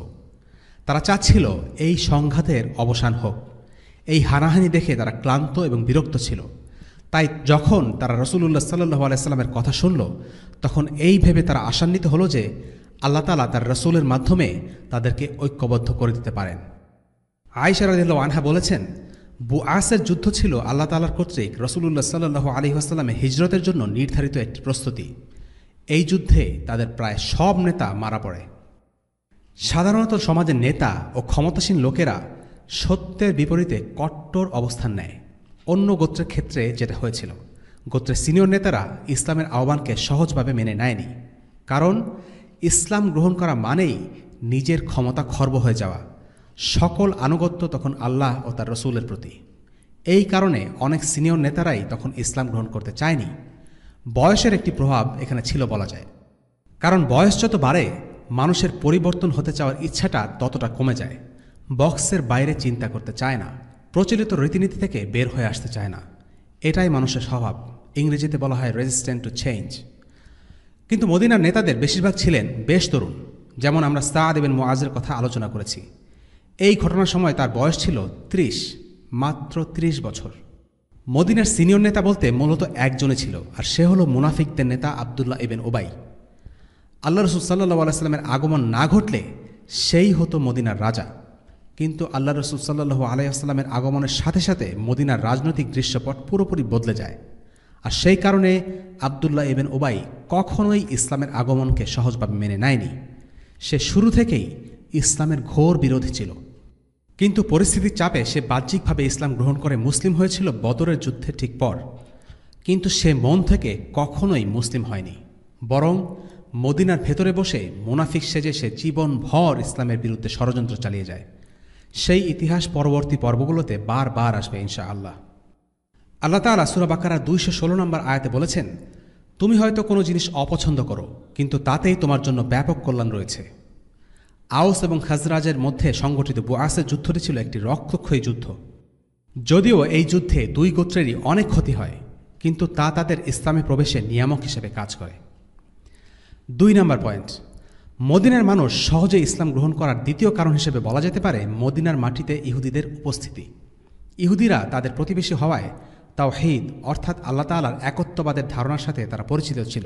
তারা চাচ্ছিল এই সংঘাতের অবসান হোক। এই হানাহানি দেখে তারা ক্লান্ত এবং বিরক্ত ছিল। তাই যখন তারা রাসূলুল্লাহ সাল্লাল্লাহু আলাইহি ওয়াসাল্লামের কথা শুনল, তখন এই ভেবে তারা আশান্বিত হল যে আল্লাহ তাআলা তার রাসূলের মাধ্যমে তাদেরকে ঐক্যবদ্ধ করে দিতে পারেন। আয়েশা রাদিয়াল্লাহু আনহা বলেছেন, বুআসের যুদ্ধ ছিল আল্লাহ তাআলার কর্তৃক রাসূলুল্লাহ সাল্লাল্লাহু আলাইহি ওয়াসাল্লামের হিজরতের জন্য নির্ধারিত একটি প্রস্তুতি। এই যুদ্ধে তাদের প্রায় সব নেতা মারা পড়ে। সাধারণত সমাজের নেতা ও ক্ষমতাসীন লোকেরা সত্যের বিপরীতে কট্টর অবস্থান নেয়। অন্য গোত্রের ক্ষেত্রে যেটা হয়েছিল, গোত্রের সিনিয়র নেতারা ইসলামের আহ্বানকে সহজভাবে মেনে নেয়নি, কারণ ইসলাম গ্রহণ করা মানেই নিজের ক্ষমতা খর্ব হয়ে যাওয়া। সকল আনুগত্য তখন আল্লাহ ও তার রসুলের প্রতি। এই কারণে অনেক সিনিয়র নেতারাই তখন ইসলাম গ্রহণ করতে চায়নি। বয়সের একটি প্রভাব এখানে ছিল বলা যায়, কারণ বয়স যত বাড়ে মানুষের পরিবর্তন হতে চাওয়ার ইচ্ছাটা ততটা কমে যায়। বক্সের বাইরে চিন্তা করতে চায় না, প্রচলিত রীতিনীতি থেকে বের হয়ে আসতে চায় না। এটাই মানুষের স্বভাব। ইংরেজিতে বলা হয় রেজিস্ট্যান্ট টু চেঞ্জ। কিন্তু মদিনার নেতাদের বেশিরভাগ ছিলেন বেশ তরুণ। যেমন আমরা সাদ ইবনে মুআজের কথা আলোচনা করেছি। এই ঘটনার সময় তার বয়স ছিল 30, মাত্র 30 বছর। মদিনার সিনিয়র নেতা বলতে মূলত একজনই ছিল, আর সে হল মুনাফিকদের নেতা আবদুল্লাহ ইবনে উবাই। আল্লাহ রাসূল সাল্লাল্লাহু আলাইহি ওয়াসাল্লামের আগমন না ঘটলে সেই হতো মদিনার রাজা। কিন্তু আল্লাহ রাসূল সাল্লাল্লাহু আলাইহি ওয়াসাল্লামের আগমনের সাথে সাথে মদিনার রাজনৈতিক দৃশ্যপট পুরোপুরি বদলে যায়। আর সেই কারণে আবদুল্লাহ ইবনে উবাই কখনোই ইসলামের আগমনকে সহজভাবে মেনে নেয়নি। সে শুরু থেকেই ইসলামের ঘোর বিরোধী ছিল। কিন্তু পরিস্থিতির চাপে সে বাহ্যিকভাবে ইসলাম গ্রহণ করে মুসলিম হয়েছিল বদরের যুদ্ধে ঠিক পর। কিন্তু সে মন থেকে কখনোই মুসলিম হয়নি, বরং মদিনার ভেতরে বসে মুনাফিক সেজে সে জীবনভর ইসলামের বিরুদ্ধে ষড়যন্ত্র চালিয়ে যায়। সেই ইতিহাস পরবর্তী পর্বগুলোতে বারবার আসবে ইনশাআল্লাহ। আল্লাহ তাআলা সূরা বাকারার 216 নম্বর আয়াতে বলেছেন, তুমি হয়তো কোনো জিনিস অপছন্দ করো, কিন্তু তাতেই তোমার জন্য ব্যাপক কল্যাণ রয়েছে। আওস এবং খাজরাজের মধ্যে সংগঠিত বুআসের যুদ্ধটি ছিল একটি রক্তক্ষয়ী যুদ্ধ। যদিও এই যুদ্ধে দুই গোত্রেরই অনেক ক্ষতি হয়, কিন্তু তা তাদের ইসলামে প্রবেশের নিয়ামক হিসেবে কাজ করে। 2 নম্বর পয়েন্ট, মদিনার মানুষ সহজে ইসলাম গ্রহণ করার দ্বিতীয় কারণ হিসেবে বলা যেতে পারে মদিনার মাটিতে ইহুদিদের উপস্থিতি। ইহুদিরা তাদের প্রতিবেশী হওয়ায় তাওহীদ অর্থাৎ আল্লাহ তাআলার একত্ববাদের ধারণার সাথে তারা পরিচিত ছিল,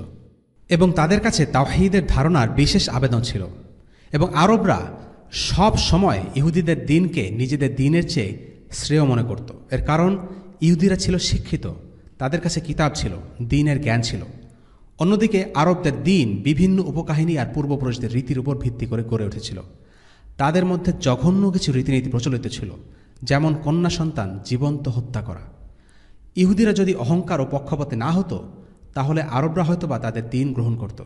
এবং তাদের কাছে তাওহীদের ধারণার বিশেষ আবেদন ছিল। এবং আরবরা সব সময় ইহুদিদের দিনকে নিজেদের দিনের চেয়ে শ্রেয় মনে করত। এর কারণ ইহুদিরা ছিল শিক্ষিত, তাদের কাছে কিতাব ছিল, দ্বীনের জ্ঞান ছিল। অন্যদিকে আরবদের দ্বীন বিভিন্ন উপকাহিনী আর পূর্বপুরুষদের রীতির উপর ভিত্তি করে গড়ে উঠেছিল। তাদের মধ্যে জঘন্য কিছু রীতিনীতি প্রচলিত ছিল, যেমন কন্যা সন্তান জীবন্ত হত্যা করা। ইহুদিরা যদি অহংকার ও পক্ষপাতে না হতো, তাহলে আরবরা হয়তোবা তাদের দ্বীন গ্রহণ করত।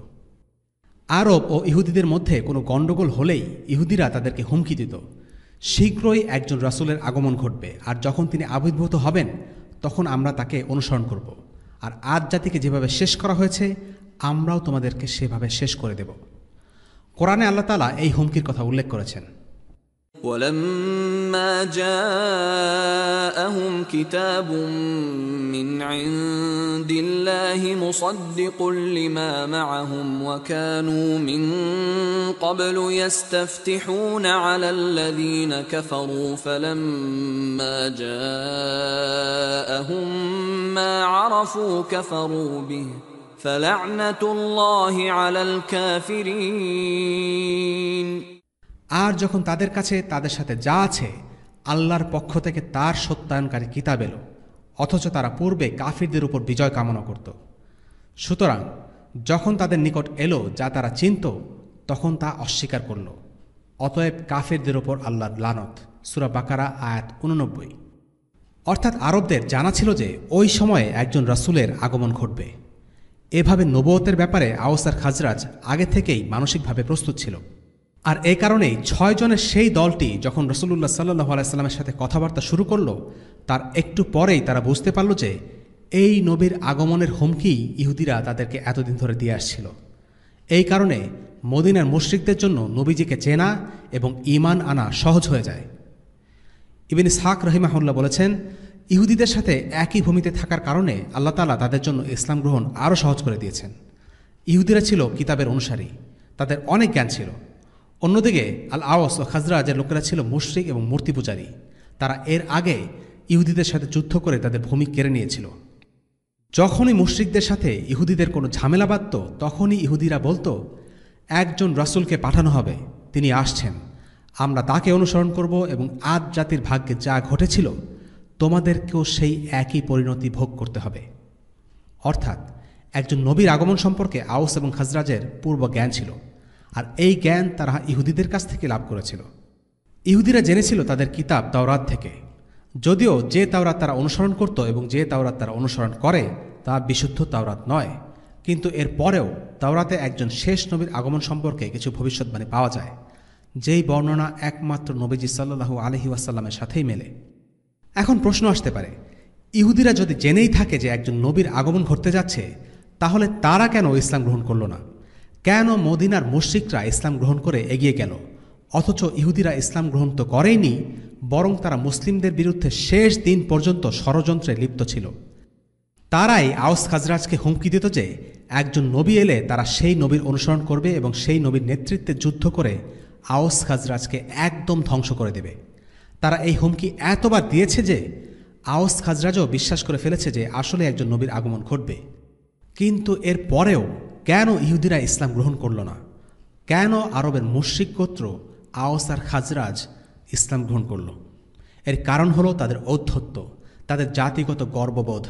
আরব ও ইহুদিদের মধ্যে কোনো গণ্ডগোল হলেই ইহুদিরা তাদেরকে হুমকি দিত, শীঘ্রই একজন রাসূলের আগমন ঘটবে, আর যখন তিনি আবির্ভূত হবেন তখন আমরা তাকে অনুসরণ করব, আর আদ জাতিকে যেভাবে শেষ করা হয়েছে আমরাও তোমাদেরকে সেভাবে শেষ করে দেব। কোরআনে আল্লাহ তাআলা এই হুমকির কথা উল্লেখ করেছেন। ولما جاءهم كتاب من عند الله مصدق لما معهم وكانوا من قبل يستفتحون على الذين كفروا فلما جاءهم ما عرفوا كفروا به فلعنة الله على الكافرين। আর যখন তাদের কাছে তাদের সাথে যা আছে আল্লাহর পক্ষ থেকে তার সত্যায়নকারী কিতাব এলো, অথচ তারা পূর্বে কাফিরদের উপর বিজয় কামনা করত। সুতরাং যখন তাদের নিকট এলো যা তারা চিনত, তখন তা অস্বীকার করল। অতএব কাফিরদের উপর আল্লাহর লানত। সূরা বাকারা আয়াত 89। অর্থাৎ আরবদের জানা ছিল যে ওই সময়ে একজন রাসূলের আগমন ঘটবে। এভাবে নবুয়তের ব্যাপারে আওস আর খাজরাজ আগে থেকেই মানসিকভাবে প্রস্তুত ছিল। আর এই কারণেই 6 জনের সেই দলটি যখন রাসূলুল্লাহ সাল্লাল্লাহু আলাইহি সাল্লামের সাথে কথাবার্তা শুরু করল, তার একটু পরেই তারা বুঝতে পারল যে এই নবীর আগমনের হুমকি ইহুদিরা তাদেরকে এতদিন ধরে দিয়ে আসছিল। এই কারণে মদিনার মুশরিকদের জন্য নবীজিকে চেনা এবং ঈমান আনা সহজ হয়ে যায়। ইবনে ইসহাক রাহিমাহুল্লাহ বলেছেন, ইহুদিদের সাথে একই ভূমিতে থাকার কারণে আল্লাহ তাআলা তাদের জন্য ইসলাম গ্রহণ আরও সহজ করে দিয়েছেন। ইহুদিরা ছিল কিতাবের অনুসারী, তাদের অনেক জ্ঞান ছিল। অন্যদিকে আল আওস ও খাজরাজের লোকেরা ছিল মুশরিক এবং মূর্তি পূজারী। তারা এর আগে ইহুদিদের সাথে যুদ্ধ করে তাদের ভূমি কেড়ে নিয়েছিল। যখনই মুশরিকদের সাথে ইহুদিদের কোনো ঝামেলা বাঁধত, তখনই ইহুদিরা বলতো, একজন রাসূলকে পাঠানো হবে, তিনি আসছেন, আমরা তাকে অনুসরণ করব এবং আদ জাতির ভাগ্যে যা ঘটেছিল তোমাদেরকেও সেই একই পরিণতি ভোগ করতে হবে। অর্থাৎ একজন নবীর আগমন সম্পর্কে আওস এবং খাজরাজের পূর্ব জ্ঞান ছিল, আর এই জ্ঞান তারা ইহুদিদের কাছ থেকে লাভ করেছিল। ইহুদিরা জেনেছিল তাদের কিতাব তাওরাত থেকে, যদিও যে তাওরাত তারা অনুসরণ করত এবং যে তাওরাত তারা অনুসরণ করে তা বিশুদ্ধ তাওরাত নয়, কিন্তু এর পরেও তাওরাতে একজন শেষ নবীর আগমন সম্পর্কে কিছু ভবিষ্যৎবাণী পাওয়া যায়, যেই বর্ণনা একমাত্র নবীজি সাল্লাল্লাহু আলাইহি ওয়াসাল্লামের সাথেই মেলে। এখন প্রশ্ন আসতে পারে, ইহুদিরা যদি জেনেই থাকে যে একজন নবীর আগমন ঘটতে যাচ্ছে, তাহলে তারা কেন ইসলাম গ্রহণ করল না? কেন মদিনার মুশরিকরা ইসলাম গ্রহণ করে এগিয়ে গেল, অথচ ইহুদিরা ইসলাম গ্রহণ তো করেইনি, বরং তারা মুসলিমদের বিরুদ্ধে শেষ দিন পর্যন্ত ষড়যন্ত্রে লিপ্ত ছিল। তারাই আওস খাজরাজকে হুমকি দিত যে একজন নবী এলে তারা সেই নবীর অনুসরণ করবে এবং সেই নবীর নেতৃত্বে যুদ্ধ করে আওস খাজরাজকে একদম ধ্বংস করে দেবে। তারা এই হুমকি এতবার দিয়েছে যে আওস খাজরাজও বিশ্বাস করে ফেলেছে যে আসলে একজন নবীর আগমন ঘটবে। কিন্তু এর পরেও কেন ইহুদিরা ইসলাম গ্রহণ করল না? কেন আরবের মুশরিক গোত্র আওস আর খাজরাজ ইসলাম গ্রহণ করল? এর কারণ হলো তাদের ঔদ্ধত্য, তাদের জাতিগত গর্ববোধ।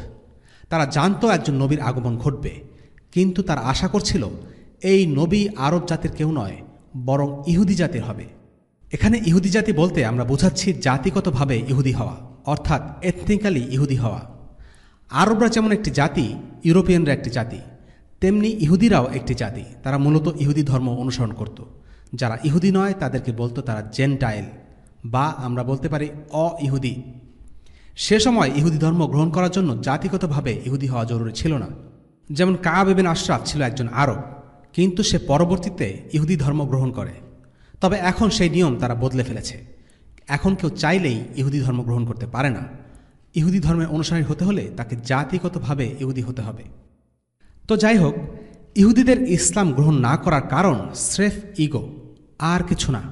তারা জানতো একজন নবীর আগমন ঘটবে, কিন্তু তারা আশা করছিল এই নবী আরব জাতির কেউ নয়, বরং ইহুদি জাতির হবে। এখানে ইহুদি জাতি বলতে আমরা বোঝাচ্ছি জাতিগতভাবে ইহুদি হওয়া, অর্থাৎ এথনিক্যালি ইহুদি হওয়া। আরবরা যেমন একটি জাতি, ইউরোপিয়ানরা একটি জাতি, তেমনি ইহুদিরাও একটি জাতি। তারা মূলত ইহুদি ধর্ম অনুসরণ করত। যারা ইহুদি নয় তাদেরকে বলতো তারা জেন্টাইল, বা আমরা বলতে পারি অ-ইহুদি। সে সময় ইহুদি ধর্ম গ্রহণ করার জন্য জাতিগতভাবে ইহুদি হওয়া জরুরি ছিল না। যেমন কাব ইবনে আশরাফ ছিল একজন আরব, কিন্তু সে পরবর্তীতে ইহুদি ধর্ম গ্রহণ করে। তবে এখন সেই নিয়ম তারা বদলে ফেলেছে। এখন কেউ চাইলেই ইহুদি ধর্ম গ্রহণ করতে পারে না। ইহুদি ধর্মের অনুসারী হতে হলে তাকে জাতিগতভাবে ইহুদি হতে হবে। তো যাই হোক, ইহুদিদের ইসলাম গ্রহণ না করার কারণ স্রেফ ইগো, আর কিছু না।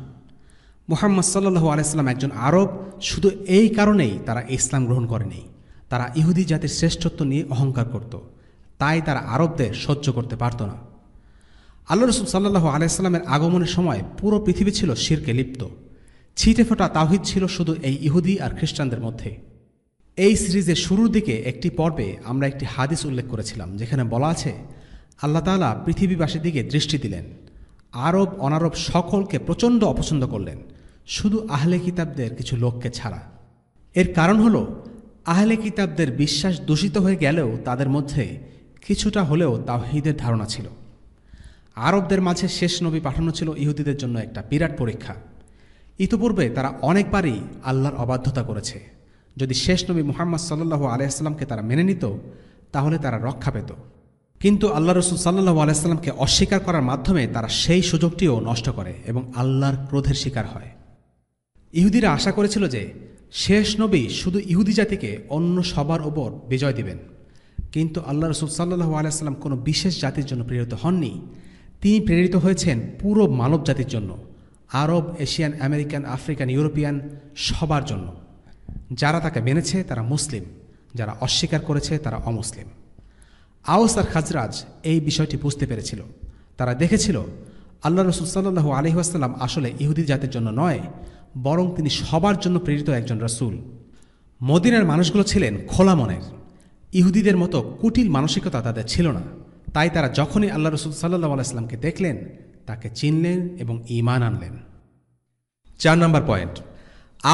মুহাম্মদ সাল্লাল্লাহু আলাইহি সাল্লাম একজন আরব, শুধু এই কারণেই তারা ইসলাম গ্রহণ করেনি। তারা ইহুদি জাতির শ্রেষ্ঠত্ব নিয়ে অহংকার করত, তাই তারা আরবদের সহ্য করতে পারত না। আল্লাহ রাসূল সাল্লাল্লাহু আলাইহি সাল্লামের আগমনের সময় পুরো পৃথিবী ছিল শিরকে লিপ্ত। ছিটে ফোটা তাওহীদ ছিল শুধু এই ইহুদি আর খ্রিস্টানদের মধ্যে। এই সিরিজের শুরুর দিকে একটি পর্বে আমরা একটি হাদিস উল্লেখ করেছিলাম, যেখানে বলা আছে আল্লাহ তাআলা পৃথিবীবাসীর দিকে দৃষ্টি দিলেন, আরব অনারব সকলকে প্রচণ্ড অপছন্দ করলেন, শুধু আহলে কিতাবদের কিছু লোককে ছাড়া। এর কারণ হল আহলে কিতাবদের বিশ্বাস দূষিত হয়ে গেলেও তাদের মধ্যে কিছুটা হলেও তাওহীদের ধারণা ছিল। আরবদের মাঝে শেষ নবী পাঠানো ছিল ইহুদিদের জন্য একটা বিরাট পরীক্ষা। ইতিপূর্বে তারা অনেকবারই আল্লাহর অবাধ্যতা করেছে। যদি শেষ নবী মুহাম্মদ সাল্লাল্লাহু আলাইহি ওয়াসাল্লামকে তারা মেনে নিত, তাহলে তারা রক্ষা পেত। কিন্তু আল্লাহ রাসূল সাল্লাল্লাহু আলাইহি ওয়াসাল্লামকে অস্বীকার করার মাধ্যমে তারা সেই সুযোগটিও নষ্ট করে এবং আল্লাহর ক্রোধের শিকার হয়। ইহুদিরা আশা করেছিল যে শেষ নবী শুধু ইহুদি জাতিকে অন্য সবার ওপর বিজয় দিবেন, কিন্তু আল্লাহ রাসূল সাল্লাল্লাহু আলাইহি ওয়াসাল্লাম কোনো বিশেষ জাতির জন্য প্রেরিত হননি। তিনি প্রেরিত হয়েছেন পুরো মানব জাতির জন্য, আরব, এশিয়ান, আমেরিকান, আফ্রিকান, ইউরোপিয়ান সবার জন্য। যারা তাকে মেনেছে তারা মুসলিম, যারা অস্বীকার করেছে তারা অমুসলিম। আওস আর খাজরাজ এই বিষয়টি বুঝতে পেরেছিল। তারা দেখেছিল আল্লাহ রাসূল সাল্লাল্লাহু আলাইহি ওয়াসাল্লাম আসলে ইহুদি জাতির জন্য নয়, বরং তিনি সবার জন্য প্রেরিত একজন রাসূল। মদিনার মানুষগুলো ছিলেন খোলা মনের। ইহুদিদের মতো কুটিল মানসিকতা তাদের ছিল না। তাই তারা যখনই আল্লাহ রাসূল সাল্লাল্লাহু আলাইহি ওয়াসাল্লামকে দেখলেন, তাকে চিনলেন এবং ঈমান আনলেন। 4 নম্বর পয়েন্ট,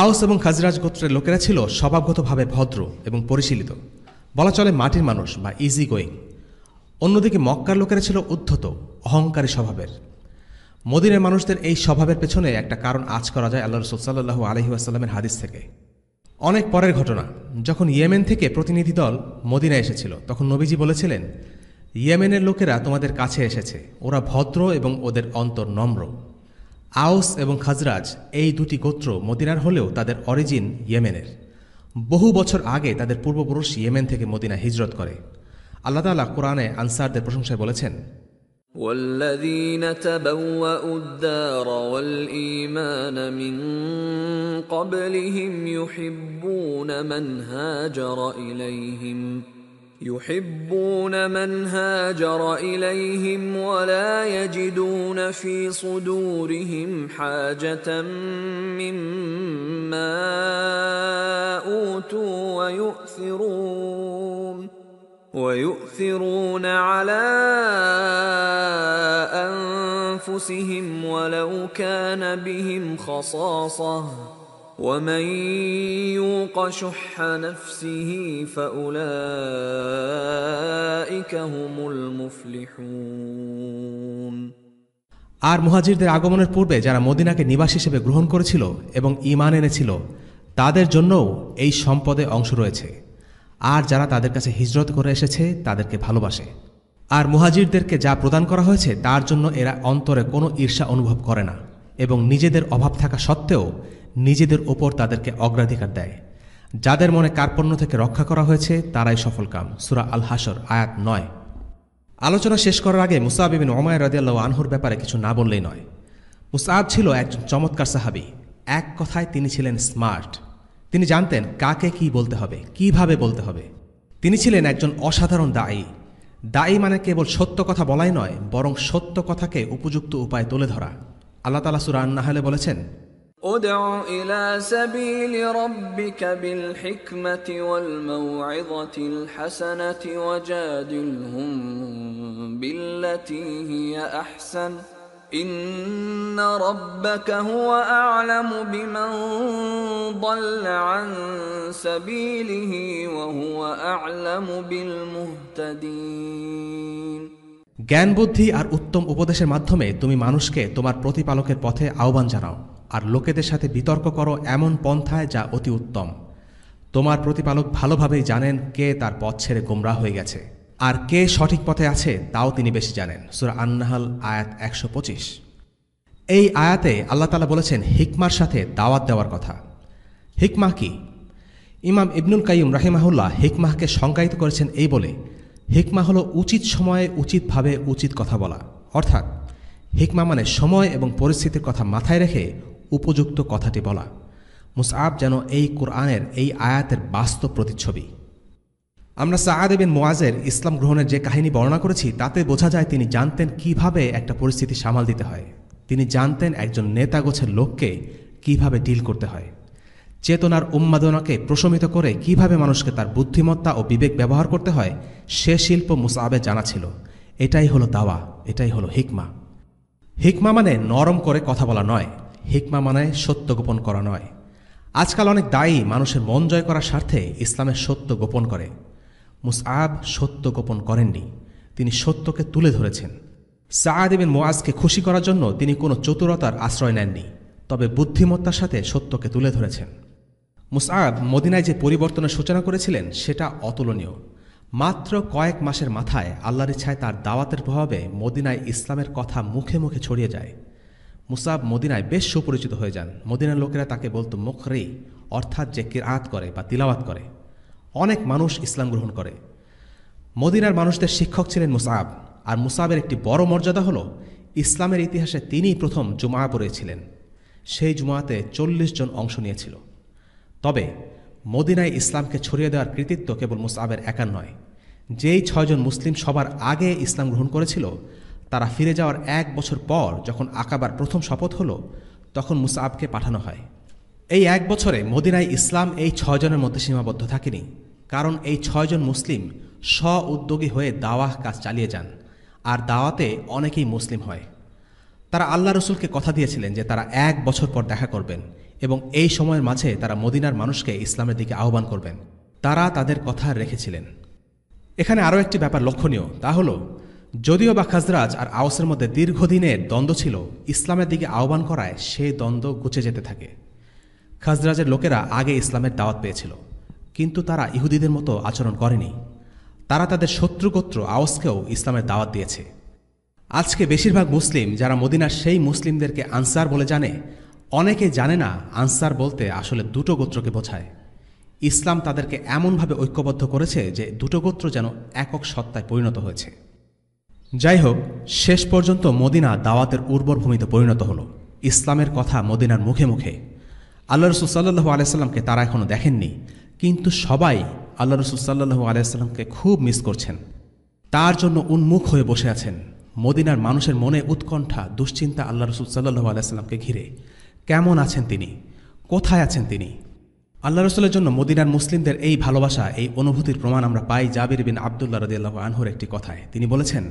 আওস এবং খাজরাজ গোত্রের লোকেরা ছিল স্বভাবগতভাবে ভদ্র এবং পরিশীলিত, বলা চলে মাটির মানুষ বা ইজি গোয়িং। অন্যদিকে মক্কার লোকেরা ছিল উদ্ধত, অহংকারী স্বভাবের। মদিনার মানুষদের এই স্বভাবের পেছনে একটা কারণ আঁচ করা যায় আল্লাহ রাসূল সাল্লাল্লাহু আলাইহি ওয়াসাল্লামের হাদিস থেকে। অনেক পরের ঘটনা, যখন ইয়েমেন থেকে প্রতিনিধি দল মদিনায় এসেছিল, তখন নবীজি বলেছিলেন, ইয়েমেনের লোকেরা তোমাদের কাছে এসেছে, ওরা ভদ্র এবং ওদের অন্তর নম্র। আওস এবং খাজরাজ এই দুটি গোত্র মদিনার হলেও তাদের অরিজিন ইয়েমেনের। বহু বছর আগে তাদের পূর্বপুরুষ ইয়েমেন থেকে মদিনা হিজরত করে। আল্লাহ তাআলা কোরআনে আনসারদের প্রশংসায় বলেছেন, والذين تبوأوا الدار والإيمان من قبلهم يحبون من هاجر إليهم ولا يجدون في صدورهم حاجة مما أوتوا ويؤثرون على أنفسهم ولو كان بهم خصاصة ومن يوق شح نفسه فأولئك هم المفلحون। আর মুহাজিরদের আগমনের পূর্বে যারা মদিনাকে নিবাস হিসেবে গ্রহণ করেছিল এবং ঈমান এনেছিল, তাদের জন্যও এই সম্পদে অংশ রয়েছে। আর যারা তাদের কাছে হিজরত করে এসেছে তাদেরকে ভালোবাসে। আর মুহাজিরদেরকে যা প্রদান করা হয়েছে তার জন্য এরা অন্তরে কোনো ঈর্ষা অনুভব করে না এবং নিজেদের অভাব থাকা সত্ত্বেও নিজেদের ওপর তাদেরকে অগ্রাধিকার দেয়। যাদের মনে কার্পণ্য থেকে রক্ষা করা হয়েছে তারাই সফলকাম। সূরা আল হাশর আয়াত 9। আলোচনা শেষ করার আগে মুসআব ইবনে উমাইর রাদিয়াল্লাহু আনহুর ব্যাপারে কিছু না বললেই নয়। মুসআব ছিল একজন চমৎকার সাহাবী। এক কথায় তিনি ছিলেন স্মার্ট। তিনি জানতেন কাকে কি বলতে হবে, কিভাবে বলতে হবে। তিনি ছিলেন একজন অসাধারণ দায়ী। দায়ী মানে কেবল সত্য কথা বলাই নয়, বরং সত্য কথাকে উপযুক্ত উপায়ে তুলে ধরা। আল্লাহ তাআলা সূরা আন-নাহলে বলেছেন, ادع إلى سبيل ربك بالحكمة والموعظة الحسنة وجادلهم بالتي هي أحسن إن ربك هو أعلم بمن ضل عن سبيله وهو أعلم بالمهتدين। জ্ঞান বুদ্ধি আর উত্তম উপদেশের মাধ্যমে তুমি মানুষকে তোমার প্রতিপালকের পথে আহ্বান জানাও, আর লোকেদের সাথে বিতর্ক করো এমন পন্থায় যা অতি উত্তম। তোমার প্রতিপালক ভালোভাবেই জানেন কে তার পথ ছেড়ে গোমরাহ হয়ে গেছে, আর কে সঠিক পথে আছে তাও তিনি বেশি জানেন। সূরা আন-নাহল আয়াত 125। এই আয়াতে আল্লাহ তাআলা বলেছেন হিকমার সাথে দাওয়াত দেওয়ার কথা। হিকমা কি? ইমাম ইবনুল কাইয়্যিম রাহিমাহুল্লাহ হিকমাকে সংজ্ঞায়িত করেছেন এই বলে, হিকমা হলো উচিত সময়ে উচিতভাবে উচিত কথা বলা। অর্থাৎ হিকমা মানে সময় এবং পরিস্থিতির কথা মাথায় রেখে উপযুক্ত কথাটি বলা। মুসআব যেন এই কোরআনের এই আয়াতের বাস্তব প্রতিচ্ছবি। আমরা সাআদ ইবনে মুআজের ইসলাম গ্রহণের যে কাহিনী বর্ণনা করেছি তাতে বোঝা যায় তিনি জানতেন কিভাবে একটা পরিস্থিতি সামাল দিতে হয়। তিনি জানতেন একজন নেতা গোছের লোককে কিভাবে ডিল করতে হয়, চেতনার উন্মাদনাকে প্রশমিত করে কিভাবে মানুষকে তার বুদ্ধিমত্তা ও বিবেক ব্যবহার করতে হয়, সে শিল্প মুসআবের জানা ছিল। এটাই হলো দাওয়া, এটাই হলো হিকমা। হিকমা মানে নরম করে কথা বলা নয়, হিকমা মানে সত্য গোপন করা নয়। আজকাল অনেক দায়ী মানুষের মন জয় করার স্বার্থে ইসলামের সত্য গোপন করে। মুসআব সত্য গোপন করেননি, তিনি সত্যকে তুলে ধরেছেন। সাআদ ইবনে মুআজকে খুশি করার জন্য তিনি কোনো চতুরতার আশ্রয় নেননি, তবে বুদ্ধিমত্তার সাথে সত্যকে তুলে ধরেছেন। মুসআব মদিনায় যে পরিবর্তনের সূচনা করেছিলেন সেটা অতুলনীয়। মাত্র কয়েক মাসের মাথায় আল্লাহর ইচ্ছায় তার দাওয়াতের প্রভাবে মদিনায় ইসলামের কথা মুখে মুখে ছড়িয়ে যায়। মুসআব মদিনায় বেশ সুপরিচিত হয়ে যান। মদিনার লোকেরা তাকে বলতো মুকরি, অর্থাৎ যে কিরাত করে বা তিলাওয়াত করে। অনেক মানুষ ইসলাম গ্রহণ করে। মদিনার মানুষদের শিক্ষক ছিলেন মুসআব, আর মুসআবের একটি বড় মর্যাদা হল ইসলামের ইতিহাসে তিনিই প্রথম জুমআ পড়েছিলেন। সেই জুমআতে 40 জন অংশ নিয়েছিল। তবে মদিনায় ইসলামকে ছড়িয়ে দেওয়ার কৃতিত্ব কেবল মুসআবের একার নয়। যেই 6 জন মুসলিম সবার আগে ইসলাম গ্রহণ করেছিল, তারা ফিরে যাওয়ার 1 বছর পর যখন আকাবার প্রথম শপথ হল, তখন মুসআবকে পাঠানো হয়। এই 1 বছরে মদিনায় ইসলাম এই 6 জনের মধ্যে সীমাবদ্ধ থাকেনি, কারণ এই 6 জন মুসলিম স্ব-উদ্যোগী হয়ে দাওয়াহ কাজ চালিয়ে যান, আর দাওয়াতে অনেকেই মুসলিম হয়। তারা আল্লাহ রসুলকে কথা দিয়েছিলেন যে তারা 1 বছর পর দেখা করবেন এবং এই সময়ের মাঝে তারা মদিনার মানুষকে ইসলামের দিকে আহ্বান করবেন। তারা তাদের কথা রেখেছিলেন। এখানে আরও একটি ব্যাপার লক্ষণীয়, তা হল যদিও বা খাজরাজ আর আওসের মধ্যে দীর্ঘদিনের দ্বন্দ্ব ছিল, ইসলামের দিকে আহ্বান করায় সেই দ্বন্দ্ব ঘুচে যেতে থাকে। খাজরাজের লোকেরা আগে ইসলামের দাওয়াত পেয়েছিল, কিন্তু তারা ইহুদিদের মতো আচরণ করেনি। তারা তাদের শত্রুগোত্র আওসকেও ইসলামের দাওয়াত দিয়েছে। আজকে বেশিরভাগ মুসলিম যারা মদিনার সেই মুসলিমদেরকে আনসার বলে জানে, অনেকে জানে না আনসার বলতে আসলে দুটো গোত্রকে বোঝায়। ইসলাম তাদেরকে এমনভাবে ঐক্যবদ্ধ করেছে যে দুটো গোত্র যেন একক সত্তায় পরিণত হয়েছে। যাই হোক, শেষ পর্যন্ত মদিনা দাওয়াতের উর্বর ভূমিতে পরিণত হল। ইসলামের কথা মদিনার মুখে মুখে। আল্লাহ রসুল সাল্লাল্লাহু আলাইহি সাল্লামকে তারা এখনও দেখেননি, কিন্তু সবাই আল্লাহ রসুল সাল্লাল্লাহু আলাইহি সাল্লামকে খুব মিস করছেন। তার জন্য উন্মুখ হয়ে বসে আছেন। মদিনার মানুষের মনে উৎকণ্ঠা, দুশ্চিন্তা আল্লাহ রসুল সাল্লাল্লাহু আলাইহি সাল্লামকে ঘিরে। কেমন আছেন তিনি, কোথায় আছেন তিনি? আল্লাহ রসুলের জন্য মদিনার মুসলিমদের এই ভালোবাসা, এই অনুভূতির প্রমাণ আমরা পাই জাবির বিন আবদুল্লাহ রাদিয়াল্লাহু আনহুর একটি কথায়। তিনি বলেছেন,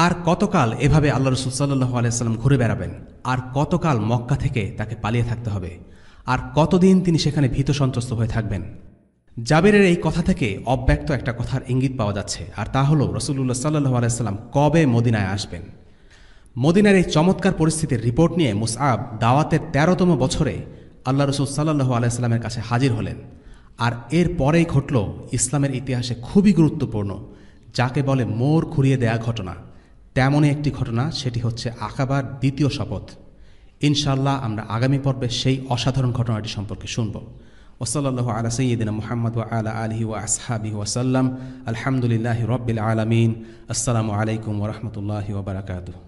আর কতকাল এভাবে আল্লাহ রসুল সাল্লাল্লাহু আলাইহি সাল্লাম ঘুরে বেড়াবেন? আর কতকাল মক্কা থেকে তাকে পালিয়ে থাকতে হবে? আর কতদিন তিনি সেখানে ভীত সন্ত্রস্ত হয়ে থাকবেন? জাবিরের এই কথা থেকে অব্যক্ত একটা কথার ইঙ্গিত পাওয়া যাচ্ছে, আর তা হল রাসূলুল্লাহ সাল্লাল্লাহু আলাইহি সাল্লাম কবে মদিনায় আসবেন। মদিনার এই চমৎকার পরিস্থিতির রিপোর্ট নিয়ে মুসআব দাওয়াতের 13তম বছরে আল্লাহ রসুল সাল্লাল্লাহু আলাইহি সাল্লামের কাছে হাজির হলেন। আর এর পরেই ঘটল ইসলামের ইতিহাসে খুবই গুরুত্বপূর্ণ, যাকে বলে মোড় ঘুরিয়ে দেয়া ঘটনা। তেমনই একটি ঘটনা, সেটি হচ্ছে আকাবার দ্বিতীয় শপথ। ইনশাআল্লাহ আমরা আগামী পর্বে সেই অসাধারণ ঘটনাটি সম্পর্কে শুনব। ওয়াসাল্লাল্লাহু আলা সাইয়্যিদিনা মুহাম্মদ ওয়া আলা আলিহি ওয়া আসহাবিহি ওয়া সাল্লাম। আলহামদুলিল্লাহি রাব্বিল আলামিন। আসসালামু আলাইকুম ওয়া রাহমাতুল্লাহি ওয়া বারাকাতুহু।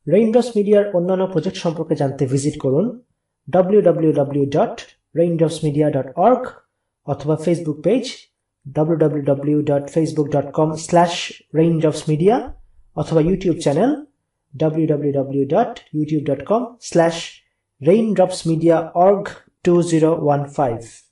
রেইনড্রপস মিডিয়ার অন্যান্য প্রজেক্ট সম্পর্কে জানতে ভিজিট করুন www.raindropsmedia.org অথবা ফেসবুক পেজ www.facebook.com/raindropsmedia অথবা ইউটিউব চ্যানেল www.youtube.com/raindropsmediaorg2015